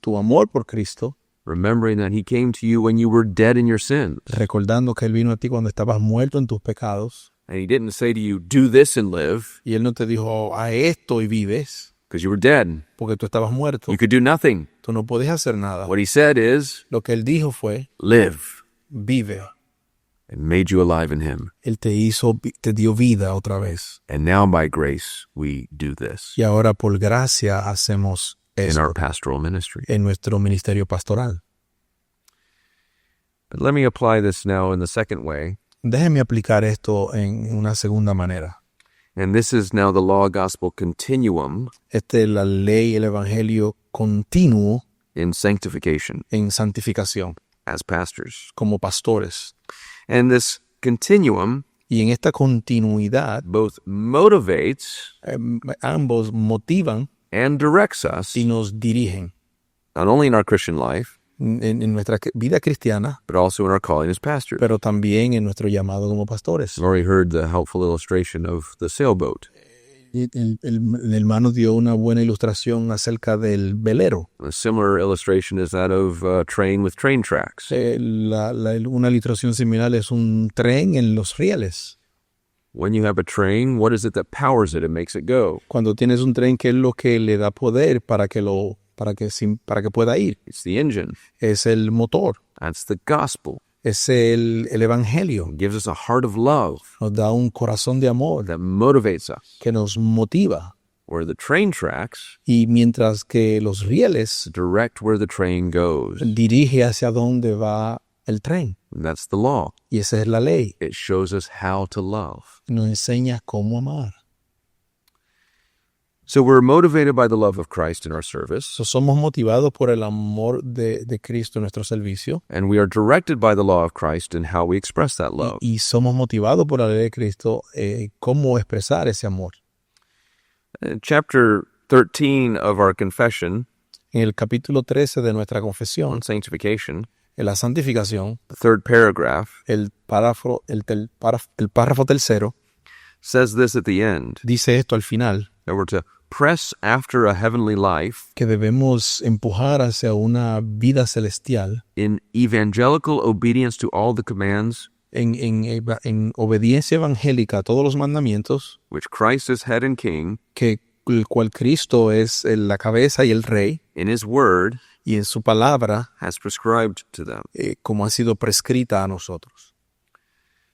tu amor por Cristo, Remembering that he came to you when you were dead in your sins. recordando que Él vino a ti cuando estabas muerto en tus pecados. And he didn't say to you, do this and live, Y Él no te dijo, a esto y vives, because you were dead. porque tú estabas muerto. You could do nothing. Tú no podías hacer nada. What he said is, Lo que Él dijo fue, live, vive. and made you alive in him. Él te dio vida otra vez. And now by grace, we do this Y ahora por gracia hacemos in esto our pastoral ministry. en nuestro ministerio pastoral. But let me apply this now in the second way. Déjeme aplicar esto en una segunda manera. And this is now the law-gospel continuum Es la ley y el evangelio continuo in sanctification en santificación as pastors. como pastores. And this continuum Y en esta continuidad, both motivates ambos motivan and directs us, y nos dirigen not only in our Christian life, en nuestra vida cristiana, but also in our calling as pastors. pero también en nuestro llamado como pastores. We've already heard the helpful illustration of the sailboat. El hermano dio una buena ilustración acerca del velero. A similar illustration is that of a train with train tracks. Una ilustración similar es un tren en los rieles. When you have a train, what is it that powers it and makes it go? Cuando tienes un tren, ¿qué es lo que le da poder para que pueda ir? It's the engine. Es el motor, That's the gospel. es el evangelio. It gives us a heart of love Nos da un corazón de amor that motivates us. que nos motiva. Where the train tracks Y mientras que los rieles direct where the train goes. dirige hacia dónde va el tren. And that's the law. Y esa es la ley. It shows us how to love. Nos enseña cómo amar. So we're motivated by the love of Christ in our service, So, somos motivados por el amor de Cristo en nuestro servicio. and we are directed by the law of Christ in how we express that love. Y somos motivados por la ley de Cristo, cómo expresar ese amor. Chapter 13 of our confession En el capítulo 13 de nuestra confesión, on sanctification, en la santificación, the third paragraph, el párrafo tercero says this at the end, dice esto al final, that we're to press after a heavenly life que debemos empujar hacia una vida celestial in evangelical obedience to all the commands en obediencia evangélica a todos los mandamientos, which Christ is head and king que el cual Cristo es la cabeza y el rey, in his word y en su palabra, has prescribed to them. como ha sido prescrita a nosotros.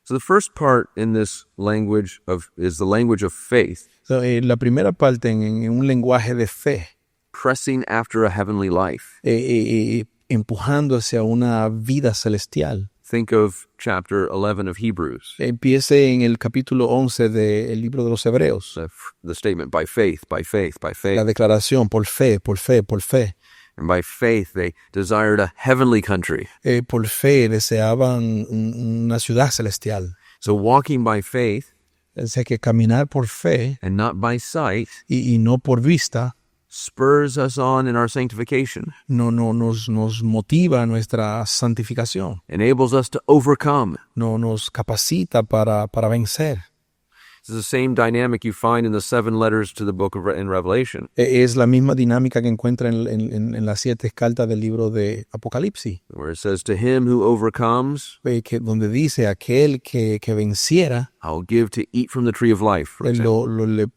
So the first part in this language is the language of faith, So, la primera parte en un lenguaje de fe, pressing after a heavenly life. empujando hacia una vida celestial. Think of chapter 11 of Hebrews, Empiece en el capítulo 11 del libro de los Hebreos. the statement, by faith, by faith, by faith. La declaración, por fe, por fe, por fe. And by faith, they desired a heavenly country. Por fe deseaban una ciudad celestial. So walking by faith O sea que caminar por fe and not by sight y no por vista spurs us on in our sanctification, nos motiva nuestra santificación. enables us to overcome. Nos capacita para vencer. It's the same dynamic you find in the 7 letters to the book of in Revelation, Es la misma dinámica que encuentra en las 7 cartas del libro de Apocalipsis, where it says, "To him who overcomes, donde dice aquel que venciera, I'll give to eat from the tree of life." For example.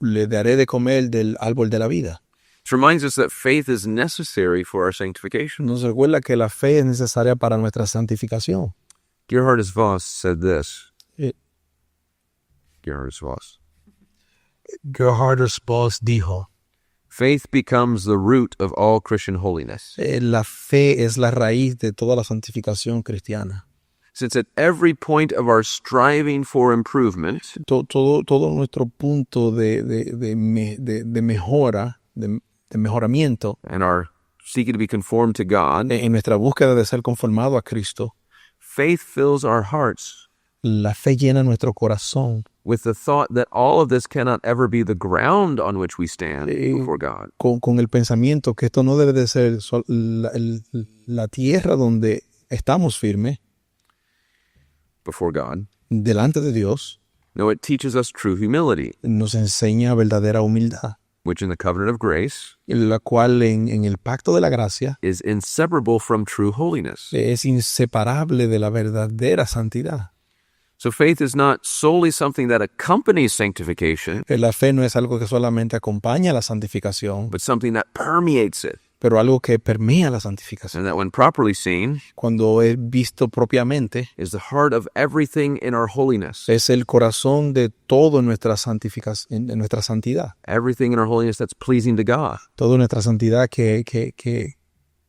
le daré de comer del árbol de la vida. This reminds us that faith is necessary for our sanctification. Nos recuerda que la fe es necesaria para nuestra santificación. Gerhardus Voss said this. Eh. Gerhardus Voss. Gerhardus Voss dijo, Faith becomes the root of all Christian holiness. la fe es la raíz de toda la santificación cristiana. Since at every point of our striving for improvement, Todo nuestro punto de mejora, de mejoramiento, and our seeking to be conformed to God, en nuestra búsqueda de ser conformado a Cristo, faith fills our hearts la fe llena nuestro corazón with the thought that all of this cannot ever be the ground on which we stand before God. con el pensamiento que esto no debe de ser la tierra donde estamos firmes Before God. delante de Dios. No, it teaches us true humility, Nos enseña verdadera humildad, which in the covenant of grace la cual en el pacto de la gracia is inseparable from true holiness. es inseparable de la verdadera santidad. So faith is not solely something that accompanies sanctification, La fe no es algo que solamente acompaña la santificación, but something that permeates it, pero algo que permea la santificación. and that when properly seen, Cuando es visto propiamente, is the heart of everything in our holiness. es el corazón de todo en nuestra santificación, en nuestra santidad. Everything in our holiness that's pleasing to God. Toda nuestra santidad que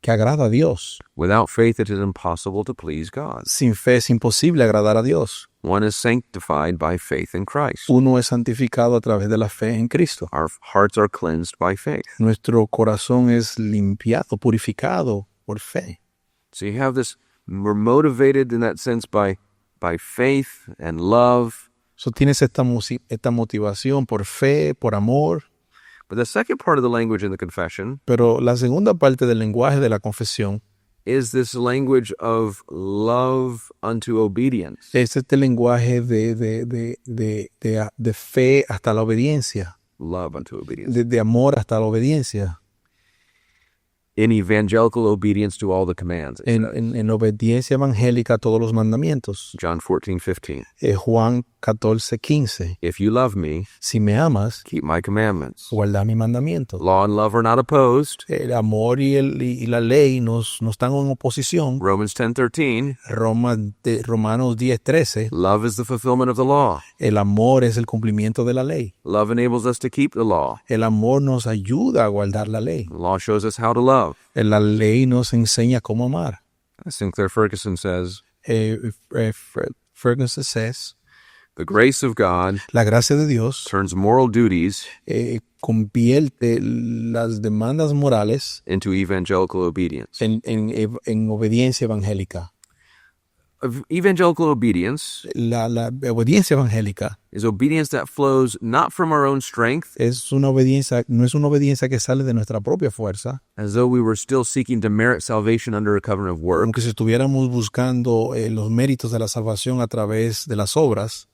agrada a Dios. Without faith, it is impossible to please God. Sin fe es imposible agradar a Dios. One is sanctified by faith in Christ. Uno es santificado a través de la fe en Cristo. Our hearts are cleansed by faith. Nuestro corazón es limpiado, purificado por fe. So you have this, we're motivated in that sense by faith and love. So tienes esta motivación por fe, por amor. But the second part of the language in the confession Pero la segunda parte del lenguaje de la confesión is this language of love unto obedience. es este lenguaje de fe hasta la obediencia, Love unto obedience. de amor hasta la obediencia, In evangelical obedience to all the commands. it says. en obediencia evangélica a todos los mandamientos. John 14:15. Juan 14:15. If you love me, Si me amas, keep my commandments. guarda mi mandamiento. Law and love are not opposed. El amor y la ley no están en oposición. Romans 10:13. Romanos 10:13. Love is the fulfillment of the law. El amor es el cumplimiento de la ley. Love enables us to keep the law. El amor nos ayuda a guardar la ley. The law shows us how to love. La ley nos enseña cómo amar. Sinclair Ferguson says, Ferguson says, the grace of God la gracia de Dios turns moral duties convierte las demandas morales into evangelical obedience. en obediencia evangélica. Evangelical obedience La obediencia evangélica is obedience that flows not from our own strength, es una obediencia, no es una obediencia que sale de nuestra propia fuerza, as though we were still seeking to merit salvation under a covenant of works, aunque si estuviéramos buscando los méritos de la salvación a través de las obras,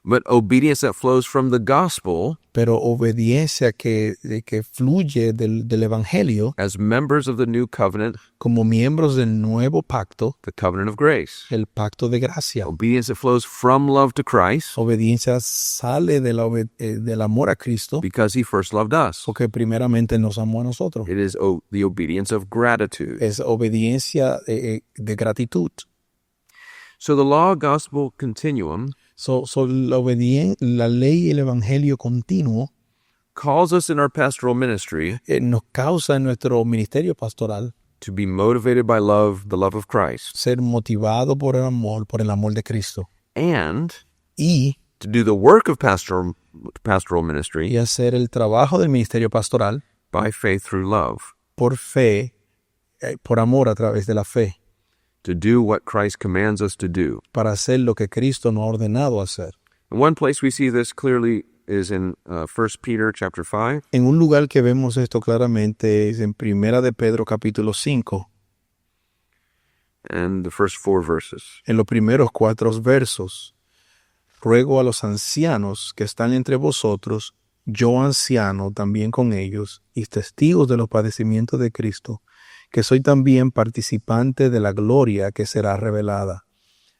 but obedience that flows from the gospel pero obediencia que fluye del evangelio as members of the new covenant, como miembros del nuevo pacto, the covenant of grace. el pacto de gracia. Obedience that flows from love to Christ Obediencia sale del amor a Cristo because he first loved us. porque primeramente nos amó a nosotros. It is the obedience of gratitude. Es obediencia de gratitud. So the law gospel continuum La ley y el evangelio continuo calls us in our pastoral ministry nos causa en nuestro ministerio pastoral to be motivated by love, the love of Christ, ser motivado por el amor de Cristo, and y to do the work of pastoral ministry hacer el trabajo del ministerio pastoral by faith through love, por fe, por amor a través de la fe, to do what Christ commands us to do. para hacer lo que Cristo nos ha ordenado hacer. And one place we see this clearly is in 1 Peter chapter 5. En un lugar que vemos esto claramente es en Primera de Pedro capítulo 5, And the first 4 verses. en los primeros 4 versos. ruego a los ancianos que están entre vosotros, yo anciano también con ellos, y testigos de los padecimientos de Cristo, que soy también participante de la gloria que será revelada.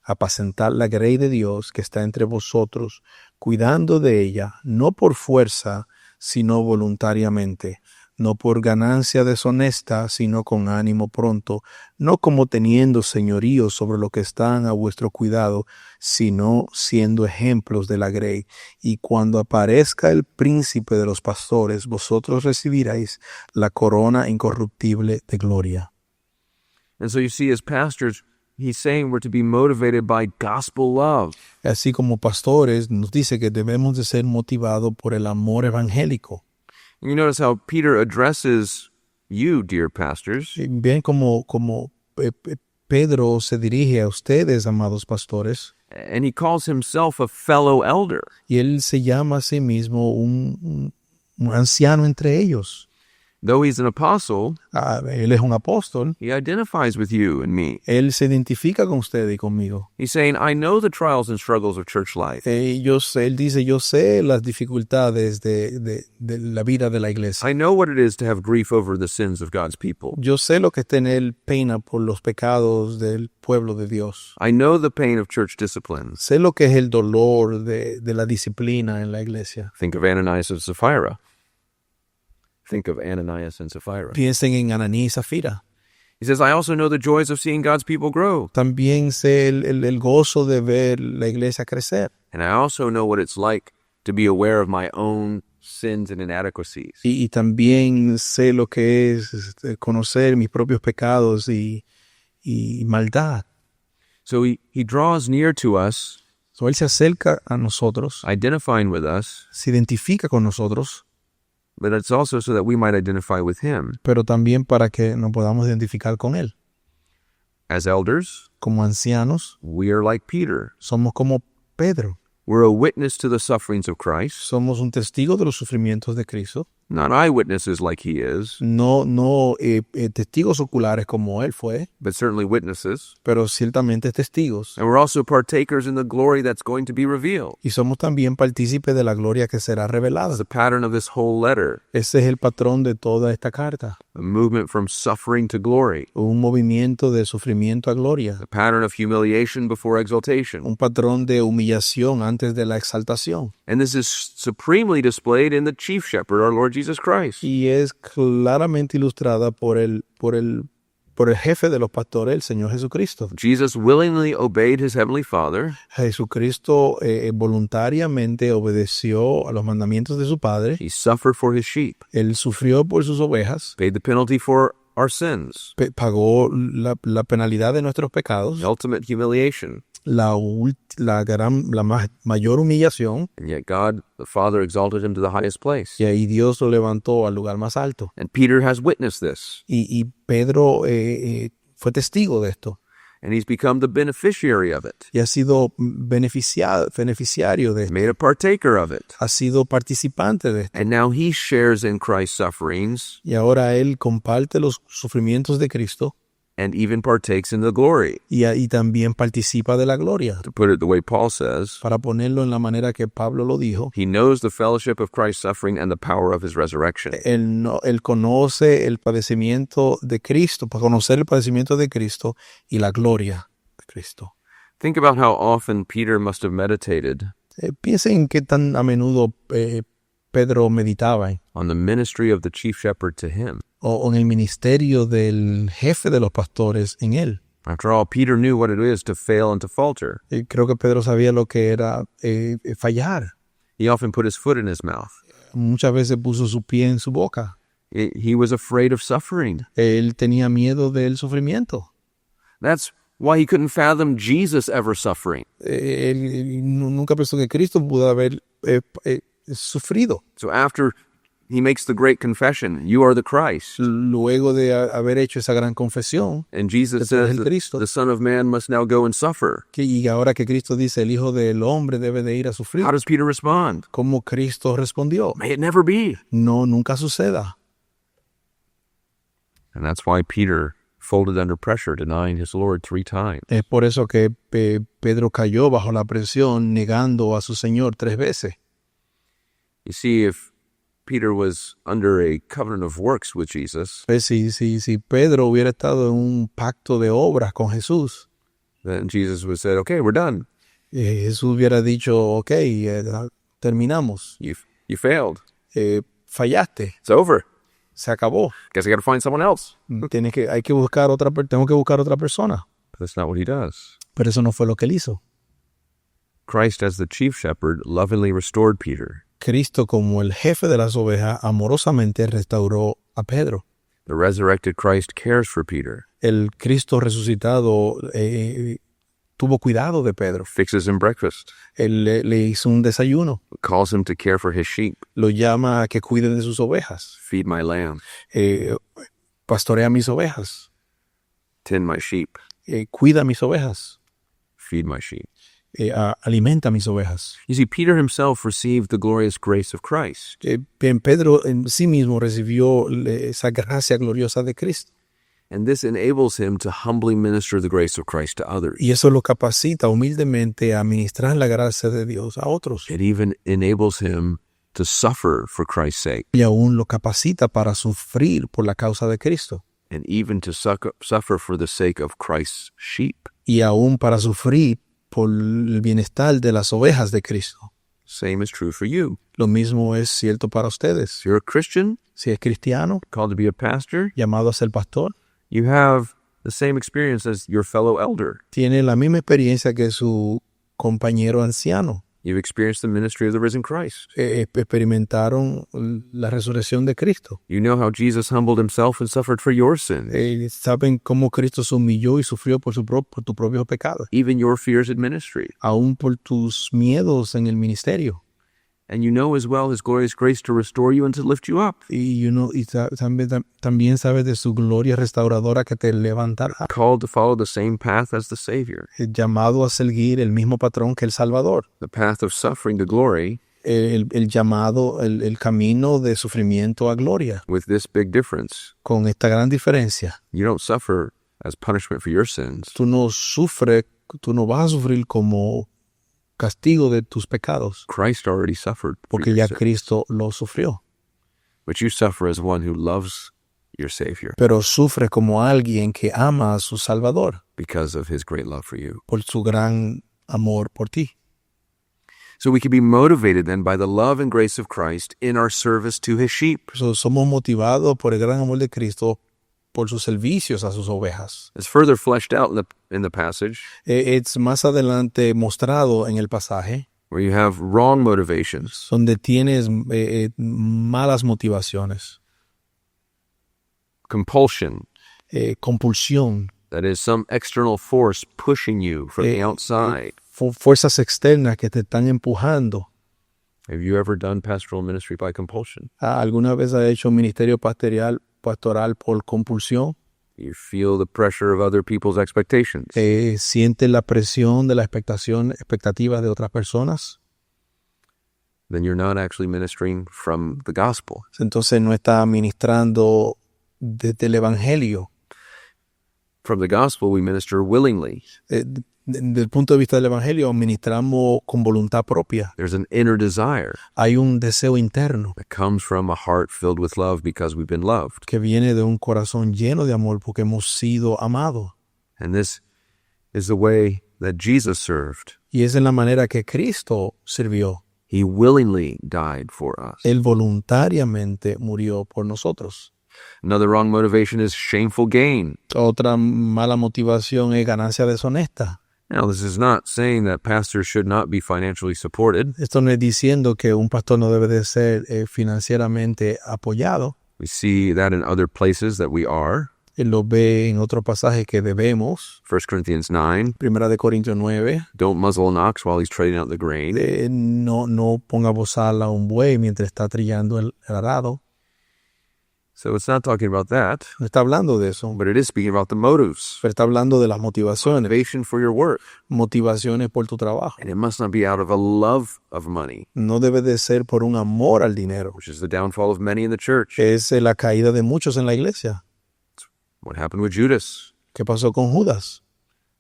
Apacentar la grey de Dios que está entre vosotros, cuidando de ella, no por fuerza, sino voluntariamente, no por ganancia deshonesta, sino con ánimo pronto, no como teniendo señorío sobre lo que están a vuestro cuidado, sino siendo ejemplos de la grey. Y cuando aparezca el príncipe de los pastores, vosotros recibiréis la corona incorruptible de gloria. And so you see, as pastors, he's saying we're to be motivated by gospel love. Así como pastores, nos dice que debemos de ser motivados por el amor evangélico. And you notice how Peter addresses you, dear pastors. Bien como Pedro se dirige a ustedes, amados pastores, And he calls himself a fellow elder. y él se llama a sí mismo un anciano entre ellos. Though he's an apostle, Él es un apóstol. he identifies with you and me. Él se identifica con usted y conmigo. He's saying, I know the trials and struggles of church life. Él dice, yo sé las dificultades de la vida de la iglesia. I know what it is to have grief over the sins of God's people. Yo sé lo que es tener pena por los pecados del pueblo de Dios. I know the pain of church disciplines. Sé lo que es el dolor de la disciplina en la iglesia. Think of Ananias and Sapphira. Think of Ananias and Sapphira. Piensen en Ananí y Zafira. He says, I also know the joys of seeing God's people grow. También sé el gozo de ver la iglesia crecer. And I also know what it's like to be aware of my own sins and inadequacies. Y también sé lo que es conocer mis propios pecados y maldad. So he draws near to us, Él se acerca a nosotros, identifying with us, se identifica con nosotros, but it's also so that we might identify with him. pero también para que nos podamos identificar con Él. As elders, Como ancianos, we are like Peter. somos como Pedro. We're a witness to the sufferings of Christ, Somos un testigo de los sufrimientos de Cristo. not eyewitnesses like he is, No testigos oculares como Él fue, but certainly witnesses. pero ciertamente testigos. And we're also partakers in the glory that's going to be revealed. Y somos también partícipes de la gloria que será revelada. That's the pattern of this whole letter, Ese es el patrón de toda esta carta. a movement from suffering to glory, Un movimiento de sufrimiento a gloria. a pattern of humiliation before exaltation. Un patrón de humillación antes de la exaltación. And this is supremely displayed in the chief shepherd, our Lord Jesus Christ. Y es claramente ilustrada por el jefe de los pastores, el Señor Jesucristo. Jesus willingly obeyed his heavenly Father, Jesucristo voluntariamente obedeció a los mandamientos de su Padre. he suffered for his sheep, Él sufrió por sus ovejas, paid the penalty for our sins, pagó la penalidad de nuestros pecados, the ultimate humiliation. la mayor humillación, And yet God, the Father, exalted him to the highest place. y ahí Dios lo levantó al lugar más alto. And Peter has witnessed this, Y Pedro fue testigo de esto and he's become the beneficiary of it, y ha sido beneficiario de esto, made a partaker of it. ha sido participante de esto. And now he shares in Christ's sufferings Y ahora él comparte los sufrimientos de Cristo and even partakes in the glory. y también participa de la gloria. To put it the way Paul says, Para ponerlo en la manera que Pablo lo dijo, he knows the fellowship of Christ's suffering and the power of his resurrection. él conoce el padecimiento de Cristo, para conocer el padecimiento de Cristo y la gloria de Cristo. Think about how often Peter must have meditated Piensen en qué tan a menudo Pedro meditaba on the ministry of the chief shepherd to him. o en el ministerio del jefe de los pastores en él. After all, Peter knew what it is to fail and to falter. Creo que Pedro sabía lo que era fallar. He often put his foot in his mouth. Muchas veces puso su pie en su boca. He was afraid of suffering. Él tenía miedo del sufrimiento. That's why he couldn't fathom Jesus ever suffering. Él nunca pensó que Cristo pudo haber sufrido. So after he makes the great confession, you are the Christ. Luego de haber hecho esa gran confesión, And Jesus Tú eres says el Cristo. that the Son of Man must now go and suffer. y ahora que Cristo dice el Hijo del Hombre debe de ir a sufrir, How does Peter respond? ¿cómo Cristo respondió? May it never be. No, nunca suceda. And that's why Peter folded under pressure, denying his Lord 3 times. Es por eso que Pedro cayó bajo la presión, negando a su Señor 3 veces. You see, if Peter was under a covenant of works with Jesus, Pues si Pedro hubiera estado en un pacto de obras con Jesús, then Jesus would have said, okay, we're done. Jesús hubiera dicho, ok, terminamos, You failed. fallaste, It's over. se acabó. Guess I got to find someone else. Tengo que buscar otra persona. But that's not what he does. Pero eso no fue lo que él hizo. Christ, as the chief shepherd, lovingly restored Peter. Cristo, como el jefe de las ovejas, amorosamente restauró a Pedro. The resurrected Christ cares for Peter, El Cristo resucitado tuvo cuidado de Pedro. fixes him breakfast, Él le hizo un desayuno. calls him to care for his sheep. Lo llama a que cuide de sus ovejas. Feed my lamb, Pastorea mis ovejas. tend my sheep, Cuida mis ovejas. feed my sheep. Alimenta mis ovejas. You see, Peter himself received the glorious grace of Christ. Bien, Pedro en sí mismo recibió esa gracia gloriosa de Cristo. And this enables him to humbly minister the grace of Christ to others. Y eso lo capacita humildemente a ministrar la gracia de Dios a otros. It even enables him to suffer for Christ's sake, Y aún lo capacita para sufrir por la causa de Cristo. and even to suffer for the sake of Christ's sheep. Y aún para sufrir por el bienestar de las ovejas de Cristo. Same is true for you. Lo mismo es cierto para ustedes. If you're a Christian, Si es cristiano, called to be a pastor, llamado a ser pastor, you have the same experience as your fellow elder. tiene la misma experiencia que su compañero anciano. You've experienced the ministry of the risen Christ. Experimentaron la resurrección de Cristo. You know how Jesus humbled himself and suffered for your sins, Saben cómo Cristo se humilló y sufrió por tu propio pecado, even your fears in ministry. aún por tus miedos en el ministerio. And you know as well his glorious grace to restore you and to lift you up. También sabes de su gloria restauradora que te levantará. Called to follow the same path as the Savior, Llamado a seguir el mismo patrón que el Salvador. the path of suffering to glory, El llamado, el camino de sufrimiento a gloria. with this big difference. Con esta gran diferencia. You don't suffer as punishment for your sins. Tú no vas a sufrir como castigo de tus pecados, Christ already suffered for porque your ya sins. Cristo lo sufrió. But you suffer as one who loves your Savior Pero sufre como alguien que ama a su Salvador because of his great love for you. por su gran amor por ti. So we can be motivated then by the love and grace of Christ in our service to his sheep. Somos motivados por el gran amor de Cristo por sus servicios a sus ovejas. It's further fleshed out in the passage Es más adelante mostrado en el pasaje where you have wrong motivations, donde tienes malas motivaciones, compulsion, compulsión, that is some external force pushing you from the outside. fuerzas externas que te están empujando. Have you ever done pastoral ministry by compulsion? ¿Alguna vez has hecho ministerio pastoral por compulsión? You feel the pressure of other people's expectations. ¿Sientes la presión de la expectativa de otras personas? Then you're not actually ministering from the gospel. Entonces no está ministrando desde el Evangelio. From the gospel, we minister willingly. Desde el punto de vista del Evangelio, ministramos con voluntad propia. There's an inner desire Hay un deseo interno that comes from a heart filled with love because we've been loved. que viene de un corazón lleno de amor porque hemos sido amados. And this is the way that Jesus served. Y esa es la manera que Cristo sirvió. He willingly died for us. Él voluntariamente murió por nosotros. Another wrong motivation is shameful gain. Otra mala motivación es ganancia deshonesta. Now, this is not saying that pastors should not be financially supported. Esto no es diciendo que un pastor no debe de ser financieramente apoyado. We see that in other places that we are. Él lo ve en otro pasaje que debemos. 1 Corinthians 9, Primera de Corintios 9. don't muzzle an ox while he's treading out the grain. No ponga bozal a un buey mientras está trillando el arado. So it's not talking about that, No está hablando de eso, but it is speaking about the motives. pero está hablando de las motivaciones. Motivation for your work. Motivaciones por tu trabajo. And it must not be out of a love of money, No debe de ser por un amor al dinero. which is the downfall of many in the church. Es la caída de muchos en la iglesia. What happened with Judas? ¿Qué pasó con Judas?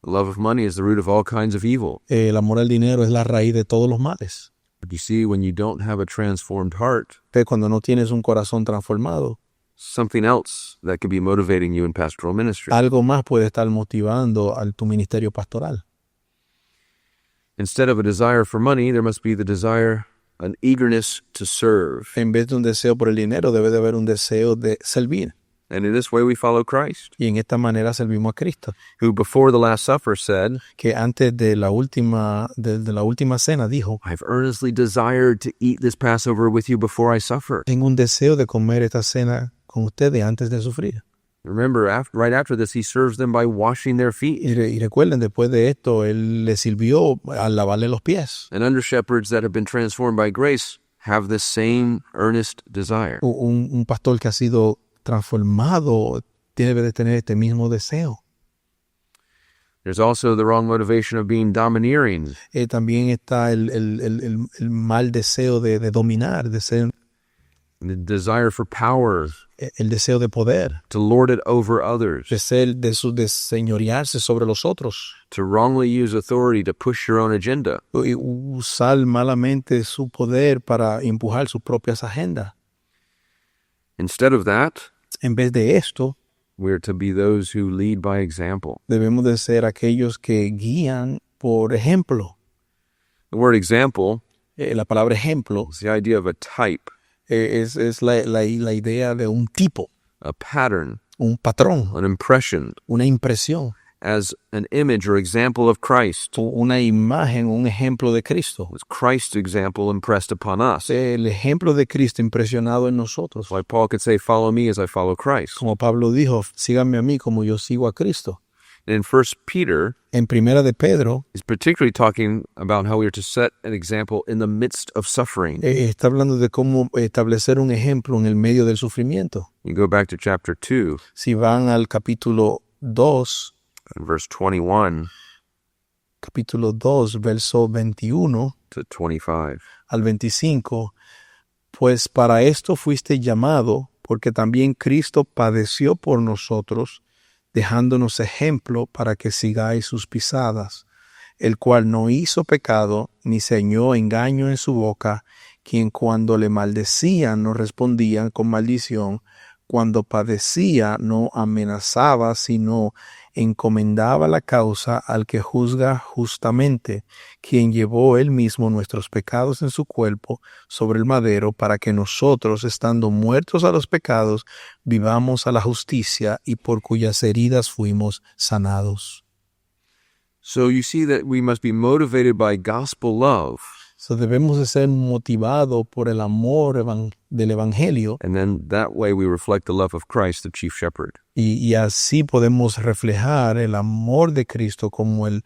The love of money is the root of all kinds of evil. El amor al dinero es la raíz de todos los males. But you see, when you don't have a transformed heart, Cuando no tienes un corazón transformado, something else that could be motivating you in pastoral ministry. algo más puede estar motivando a tu ministerio pastoral. Instead of a desire for money, there must be the desire, an eagerness to serve. En vez de un deseo por el dinero, debe de haber un deseo de servir. And in this way we follow Christ, Y en esta manera servimos a Cristo, who before the Last Supper said, que antes de la última cena dijo, I've earnestly desired to eat this Passover with you before I suffer. tengo un deseo de comer esta cena con ustedes antes de sufrir. Remember, right after this, he serves them by washing their feet. Y recuerden, después de esto, Él les sirvió al lavarle los pies. And under shepherds that have been transformed by grace have this same earnest desire. Un pastor que ha sido transformado debe de tener este mismo deseo. There's also the wrong motivation of being domineering. También está el mal deseo de dominar, de ser, The desire for power, el deseo de poder, to lord it over others, de señorearse sobre los otros, to wrongly use authority to push your own agenda. y usar malamente su poder para empujar sus propias agendas. Instead of that, En vez de esto, we're to be those who lead by example. debemos de ser aquellos que guían por ejemplo. The word example La palabra ejemplo is the idea of a type, es la idea de un tipo, a pattern, un patrón, an impression, una impresión, as an image or example of Christ. una imagen, un ejemplo de Cristo. Was Christ's example impressed upon us? El ejemplo de Cristo impresionado en nosotros. That's why Paul could say, follow me as I follow Christ. Como Pablo dijo, síganme a mí como yo sigo a Cristo. And in 1 Peter, En Primera de Pedro, he's particularly talking about how we are to set an example in the midst of suffering. está hablando de cómo establecer un ejemplo en el medio del sufrimiento. You go back to chapter 2 Si van al capítulo 2, and verse 21 verso 21 to 25. al 25, pues para esto fuiste llamado, porque también Cristo padeció por nosotros, dejándonos ejemplo para que sigáis sus pisadas, el cual no hizo pecado, ni se halló engaño en su boca, quien cuando le maldecían no respondía con maldición, cuando padecía no amenazaba, sino encomendaba la causa al que juzga justamente, quien llevó él mismo nuestros pecados en su cuerpo sobre el madero, para que nosotros, estando muertos a los pecados, vivamos a la justicia, y por cuyas heridas fuimos sanados. So you see that we must be motivated by gospel love. So debemos de ser motivados por el amor del Evangelio, And then that way we reflect the love of Christ, the chief shepherd. y así podemos reflejar el amor de Cristo como el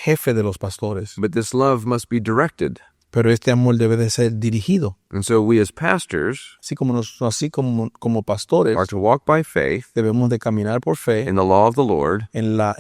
jefe de los pastores. But this love must be directed. Pero este amor debe de ser dirigido. And so we as pastors Así como pastores, are to walk by faith debemos de caminar por fe in the law of the Lord en la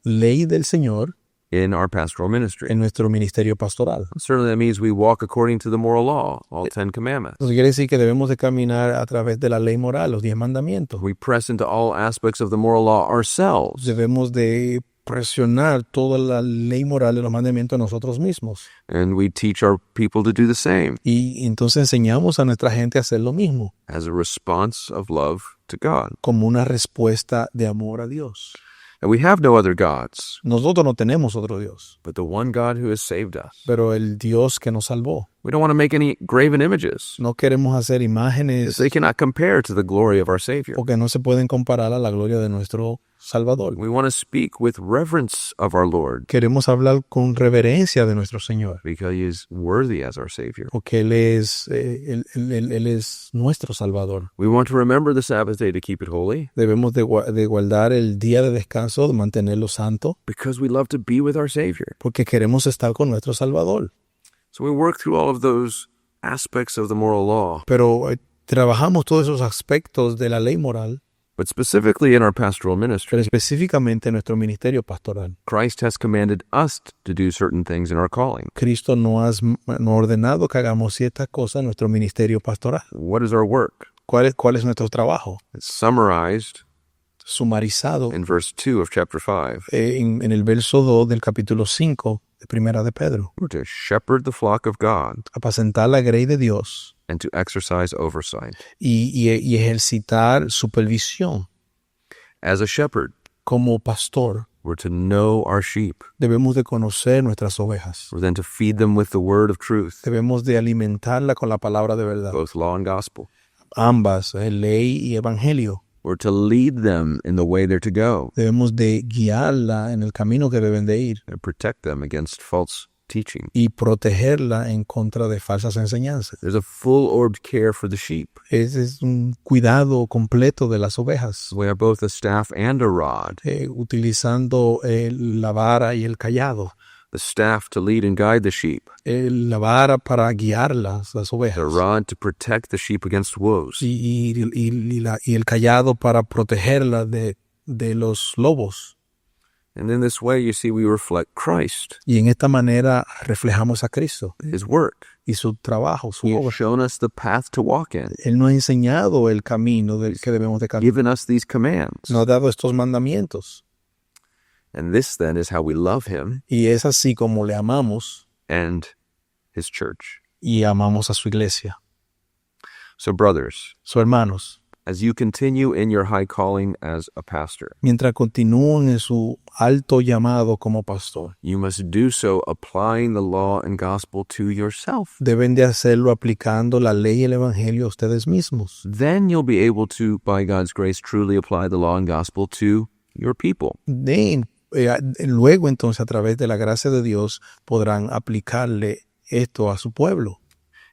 ley del Señor in our pastoral ministry. en nuestro ministerio pastoral. Certainly that means we walk according to the moral law, all 10 commandments. Eso quiere decir que debemos de caminar a través de la ley moral, los 10 mandamientos. We press into all aspects of the moral law ourselves. Debemos de presionar toda la ley moral de los mandamientos a nosotros mismos. And we teach our people to do the same Y entonces enseñamos a nuestra gente a hacer lo mismo, as a response of love to God. como una respuesta de amor a Dios. And we have no other gods, Nosotros no tenemos otro Dios, but the one God who has saved us. pero el Dios que nos salvó. We don't want to make any graven images. No queremos hacer imágenes They cannot compare to the glory of our Savior. porque no se pueden comparar a la gloria de nuestro Salvador. We want to speak with reverence of our Lord Queremos hablar con reverencia de nuestro Señor, because he is worthy as our Savior. porque Él es nuestro Salvador. We want to remember the Sabbath day to keep it holy Debemos de guardar el día de descanso, de mantenerlo santo, because we love to be with our Savior. porque queremos estar con nuestro Salvador. So we work through all of those aspects of the moral law, Pero trabajamos todos esos aspectos de la ley moral, but specifically in our pastoral pero ministry, específicamente en nuestro ministerio pastoral. Christ has commanded us to do certain things in our calling. Cristo nos ha ordenado que hagamos ciertas cosas en nuestro ministerio pastoral. What is our work? ¿Cuál es nuestro trabajo? It's summarized sumarizado in verse 2 of chapter 5. en el verso 2 del capítulo 5 de Primera de Pedro. We're to shepherd the flock of God Apacentar la grey de Dios and to exercise oversight. y ejercitar supervisión. As a shepherd, Como pastor, we're to know our sheep. debemos de conocer nuestras ovejas. We're then to feed them with the word of truth, Debemos de alimentarla con la palabra de verdad. both law and gospel. Ambas, ley y evangelio. We're to lead them in the way they're to go Debemos de guiarla en el camino que deben de ir and protect them against false teaching. y protegerla en contra de falsas enseñanzas. There's a full-orbed care for the sheep. Ese es un cuidado completo de las ovejas, We are both a staff and a rod. utilizando la vara y el cayado. The staff to lead and guide the sheep. La vara para guiarlas, las The ovejas. rod to protect the sheep against wolves. Y el cayado para protegerla de los lobos. And in this way, you see, we reflect Christ, Y en esta manera reflejamos a Cristo His work. y su trabajo, su He has obra. shown us the path to walk in, Él nos ha enseñado el camino del que debemos de caminar. given us these commands. Nos ha dado estos mandamientos. And this then is how we love Him Y es así como le amamos and His church. y amamos a su iglesia. So, brothers, Sus hermanos, as you continue in your high calling as a pastor, mientras continúan en su alto llamado como pastor, you must do so applying the law and gospel to yourself. deben de hacerlo aplicando la ley y el evangelio a ustedes mismos. Then you'll be able to, by God's grace, truly apply the law and gospel to your people. Luego entonces a través de la gracia de Dios podrán aplicarle esto a su pueblo.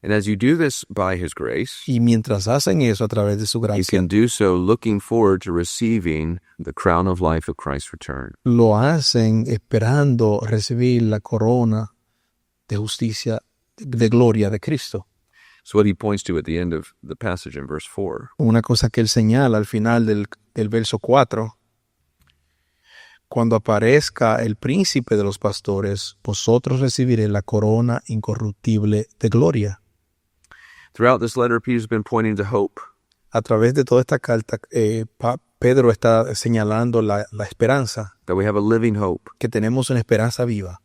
And as you do this by His grace, Y mientras hacen eso a través de su you gracia, can do so looking forward to receiving the crown of life of Christ's return. lo hacen esperando recibir la corona de justicia, de gloria de Cristo. So what he points to at the end of the passage in verse 4 Una cosa que él señala al final del verso 4, cuando aparezca el príncipe de los pastores, vosotros recibiréis la corona incorruptible de gloria. Throughout this letter, Peter's been pointing to hope. A través de toda esta carta, Pedro está señalando la esperanza, That we have a living hope, que tenemos una esperanza viva,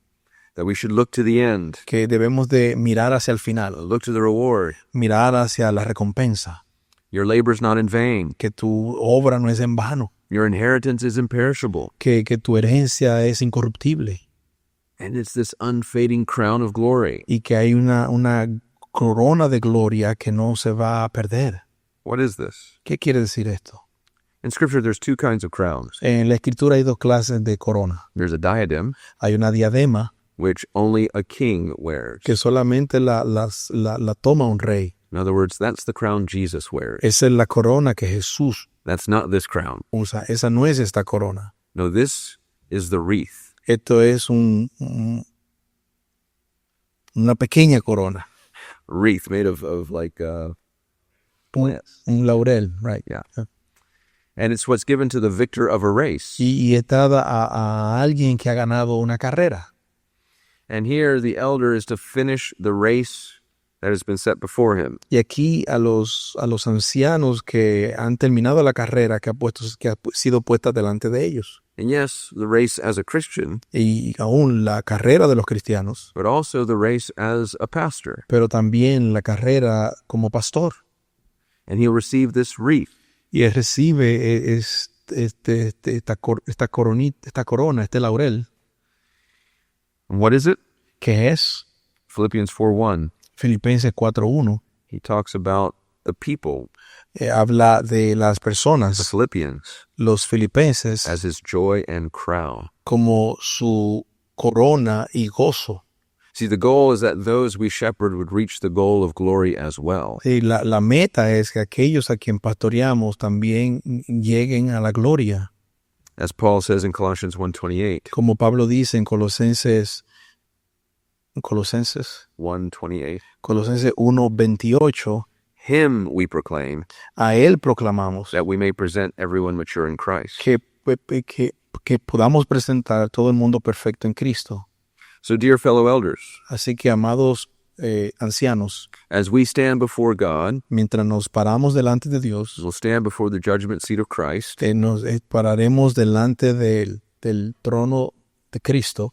that we should look to the end, que debemos de mirar hacia el final, look to the reward. mirar hacia la recompensa, Your labor is not in vain. que tu obra no es en vano, Your inheritance is imperishable. que tu herencia es incorruptible And it's this unfading crown of glory. y que hay una corona de gloria que no se va a perder. What is this? ¿Qué quiere decir esto? In Scripture, there's two kinds of crowns. En la Escritura hay dos clases de corona. There's a diadem, Hay una diadema which only a king wears. que solamente la toma un rey. In other words, that's the crown Jesus wears. Esa es la corona que Jesús That's not this crown. usa. Esa no es esta corona. No, this is the wreath. Esto es una pequeña corona. Wreath made of like plants. Un laurel, right. Yeah. And it's what's given to the victor of a race. Y es dada a alguien que ha ganado una carrera. And here the elder is to finish the race that has been set before him. Y aquí a los ancianos que han terminado la carrera que ha sido puesta delante de ellos. And yes, the race as a Christian, Y aún la carrera de los cristianos, but also the race as a pastor. pero también la carrera como pastor. And he'll receive this wreath. Y él recibe esta corona, este laurel, And what is it? que es Philippians 4:1. Filipenses 4:1. He talks about the people, Habla de las the personas, Philippians, los filipenses, as his joy and crown. como su corona y gozo. See, the goal is that those we shepherd would reach the goal of glory as well. Sí, la meta es que aquellos a quien pastoreamos también lleguen a la gloria. As Paul says in Colossians 1:28. Como Pablo dice en Colosenses 1:28. 1:28, Him we proclaim, a él proclamamos that we may present everyone mature in Christ. que podamos presentar todo el mundo perfecto en Cristo. So, dear fellow elders, Así que, amados ancianos, as we stand before God, mientras nos paramos delante de Dios, we'll stand before the judgment seat of Christ, nos pararemos delante del trono de Cristo,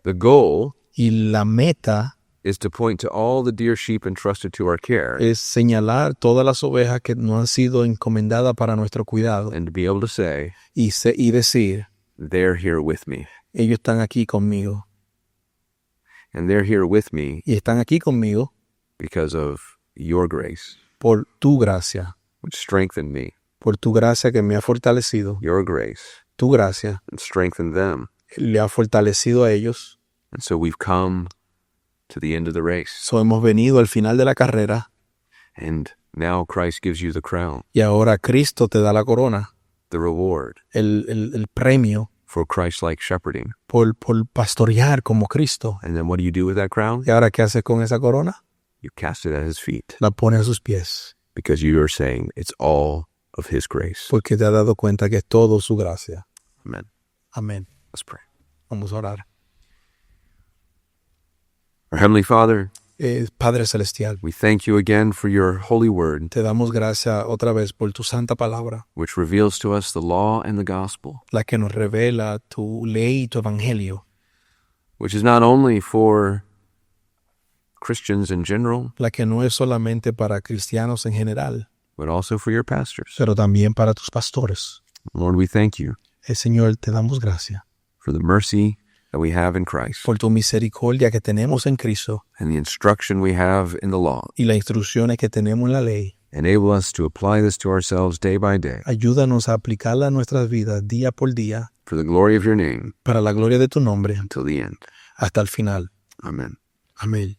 the goal y la meta is to point to all the dear sheep entrusted to our care es señalar todas las ovejas que nos han sido encomendadas para nuestro cuidado and to be able to say, y decir, they're here with me. ellos están aquí conmigo. And they're here with me Y están aquí conmigo because of your grace, por tu gracia, which strengthened me. por tu gracia que me ha fortalecido. Your grace Tu gracia and strengthened them. le ha fortalecido a ellos. And so we've come to the end of the race. So hemos venido al final de la carrera And now Christ gives you the crown, y ahora Cristo te da la corona, the reward el premio for Christ-like shepherding. por pastorear como Cristo. And then what do you do with that crown? ¿Y ahora qué haces con esa corona? You cast it at his feet La pones a sus pies, because you are saying it's all of his grace. porque te has dado cuenta que es todo su gracia. Amen. Amén. Let's pray. Vamos a orar. Our Heavenly Father, Padre Celestial, we thank you again for your holy word, te damos gracias otra vez por tu santa palabra, which reveals to us the law and the gospel, la que nos revela tu ley y tu evangelio, which is not only for Christians in general, la que no es solamente para cristianos en general, but also for your pastors. pero también para tus pastores. Lord, we thank you Señor, te damos gracias for the mercy that we have in Christ por tu misericordia que tenemos en Cristo and the instruction we have in the law. y las instrucciones que tenemos en la ley. Enable us to apply this to ourselves day by day Ayúdanos a aplicarla a nuestras vidas día por día for the glory of your name para la gloria de tu nombre until the end. hasta el final. Amen. Amén.